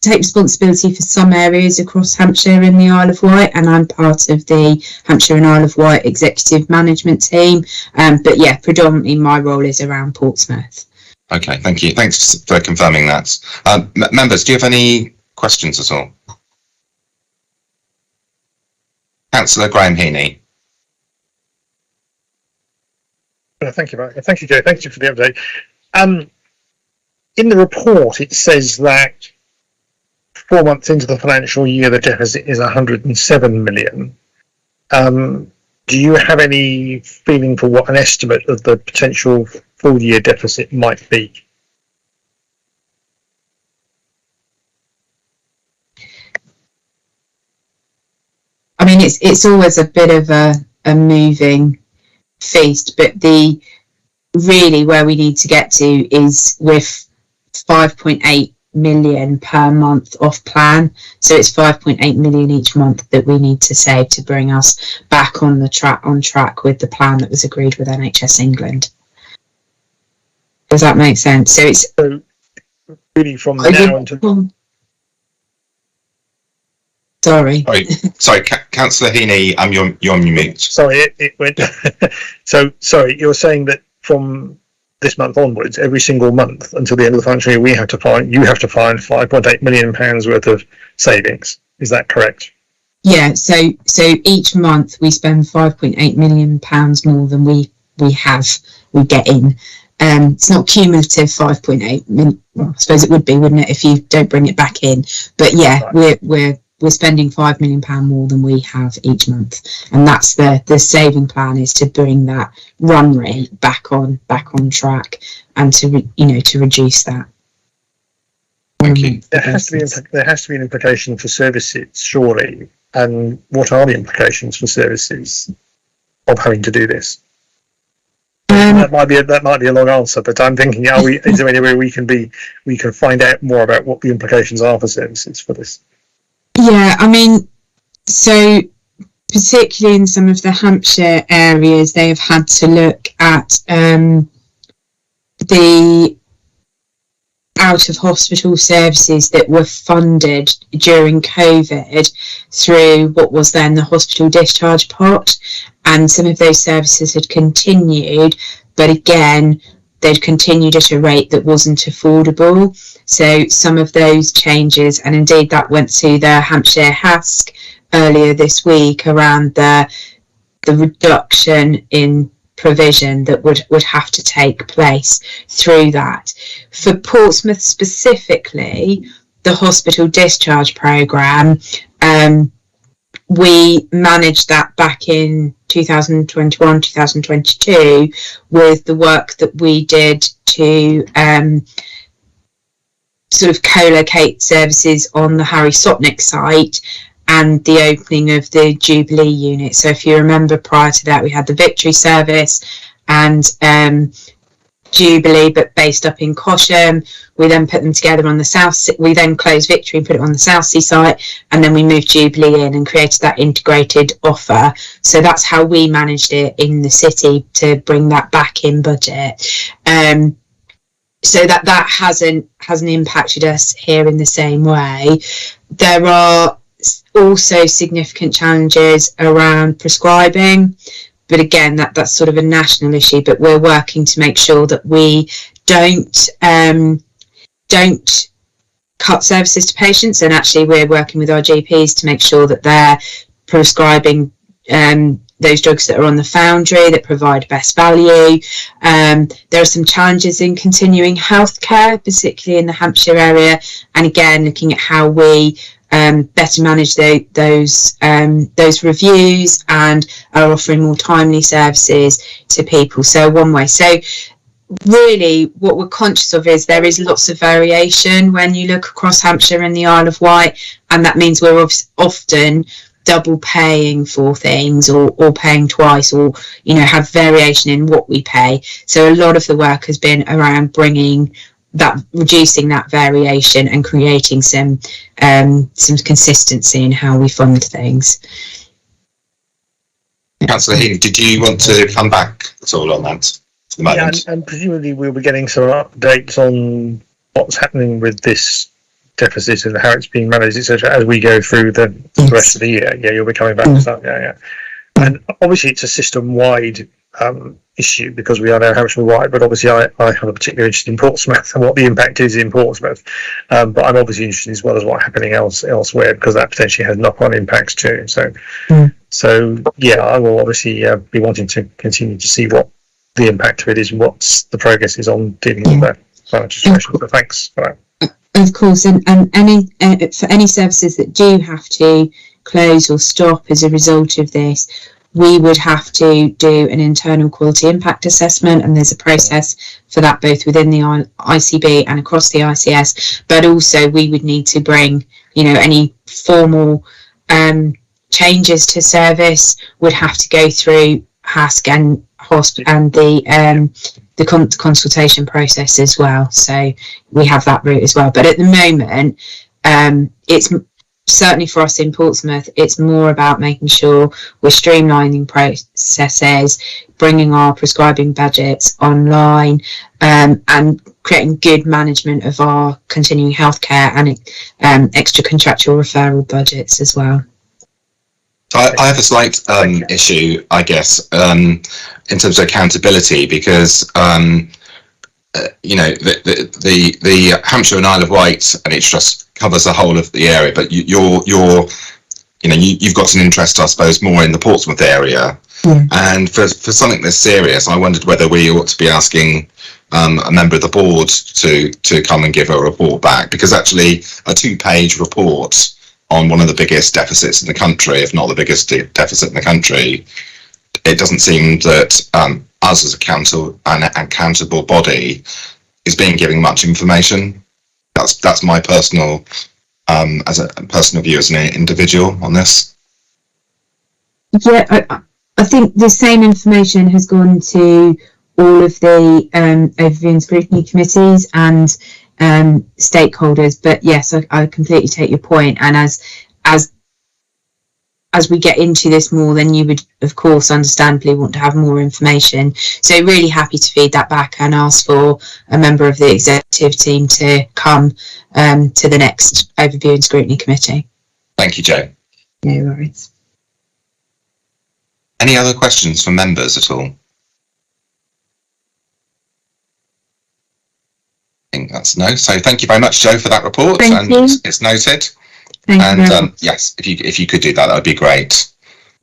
take responsibility for some areas across Hampshire and the Isle of Wight, and I'm part of the Hampshire and Isle of Wight executive management team. But yeah, predominantly my role is around Portsmouth. Okay, thank you. Thanks for confirming that. Members, do you have any questions at all? Councillor Graham Heaney. Thank you, Joe. Thank you for the update. In the report, it says that 4 months into the financial year, the deficit is 107 million. Do you have any feeling for what an estimate of the potential full-year deficit might be? I mean, it's always a bit of a moving feast, but really where we need to get to is with 5.8 million per month off plan. So it's 5.8 million each month that we need to save to bring us back on track with the plan that was agreed with NHS England. Does that make sense? So it's really from now until. Sorry, Councillor Heaney, you're on mute. Sorry, it went. So sorry, you're saying that from this month onwards, every single month until the end of the financial year, you have to find £5.8 million worth of savings. Is that correct? Yeah, so each month we spend £5.8 million more than we get in. It's not cumulative 5.8 million. Well, I suppose it would be, wouldn't it, if you don't bring it back in? But yeah, right. we're spending £5 million more than we have each month, and that's the saving plan, is to bring that run rate back on track and to reduce that. Thank you. There has to be an implication for services, surely. And what are the implications for services of having to do this? That might be a long answer, but I'm thinking, is there any way we can find out more about what the implications are for services for this? Yeah, I mean, so particularly in some of the Hampshire areas, they have had to look at the out-of-hospital services that were funded during COVID through what was then the hospital discharge pot, and some of those services had continued, but again they'd continued at a rate that wasn't affordable. So some of those changes, and indeed that went to the Hampshire HASC earlier this week around the reduction in provision that would have to take place through that. For Portsmouth specifically, the hospital discharge programme, we managed that back in 2021, 2022 with the work that we did to sort of co-locate services on the Harry Sopnick site and the opening of the Jubilee unit. So if you remember, prior to that we had the Victory service and Jubilee, but based up in Cosham. We then put them together on the south. We then closed Victory and put it on the Southsea site, and then we moved Jubilee in and created that integrated offer. So that's how we managed it in the city to bring that back in budget. So that hasn't impacted us here in the same way. There are also significant challenges around prescribing, but again that's sort of a national issue, but we're working to make sure that we don't cut services to patients, and actually we're working with our GPs to make sure that they're prescribing those drugs that are on the foundry that provide best value. There are some challenges in continuing healthcare, particularly in the Hampshire area, and again looking at how we better manage those reviews and are offering more timely services to people. So one way. So really what we're conscious of is there is lots of variation when you look across Hampshire and the Isle of Wight, and that means we're often double paying for things or paying twice, or have variation in what we pay. So a lot of the work has been around reducing that variation and creating some consistency in how we fund things. Councillor Healy, did you want to come back at all on that at the moment? Yeah, and presumably we'll be getting some updates on what's happening with this deficit and how it's being managed, etc., as we go through the rest of the year. Yeah, you'll be coming back to that. Yeah. And obviously it's a system-wide issue because we are now Hampshire-wide, but obviously I have a particular interest in Portsmouth and what the impact is in Portsmouth. But I'm obviously interested as well as what's happening elsewhere, because that potentially has knock-on impacts too. So yeah, I will obviously be wanting to continue to see what the impact of it is and what the progress is on dealing with that financial situation. So thanks for that. Of course, and any for any services that do have to close or stop as a result of this, we would have to do an internal quality impact assessment, and there's a process for that both within the ICB and across the ICS. But also we would need to bring, any formal changes to service would have to go through HASC and HOSP and the consultation process as well. So we have that route as well. But at the moment, it's certainly for us in Portsmouth, it's more about making sure we're streamlining processes, bringing our prescribing budgets online, and creating good management of our continuing healthcare and extra contractual referral budgets as well. I have a slight issue, I guess, in terms of accountability, because the Hampshire and Isle of Wight NHS Trust covers the whole of the area, but your you've got an interest, I suppose, more in the Portsmouth area. Yeah. And for something this serious, I wondered whether we ought to be asking a member of the board to come and give a report back, because actually a 2-page report on one of the biggest deficits in the country, if not the biggest deficit in the country, it doesn't seem that us as an accountable body is being given much information. That's my personal as a personal view as an individual on this. Yeah, I think the same information has gone to all of the overview and scrutiny committees and stakeholders. But yes, I completely take your point. And as we get into this more, then you would, of course, understandably want to have more information. So really happy to feed that back and ask for a member of the executive team to come to the next overview and scrutiny committee. Thank you, Jo. No worries. Any other questions from members at all? I think that's no. So thank you very much, Jo, for that report. Thank you. It's noted. Thank you very And much. yes, if you could do that, that would be great.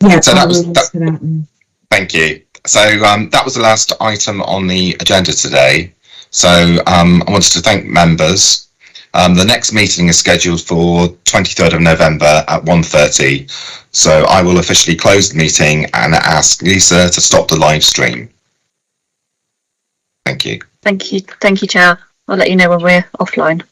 Yeah, So I that was will that. ask for that. Thank you. So that was the last item on the agenda today. So I wanted to thank members. The next meeting is scheduled for 23rd of November at 1:30. So I will officially close the meeting and ask Lisa to stop the live stream. Thank you. Thank you, Chair. I'll let you know when we're offline.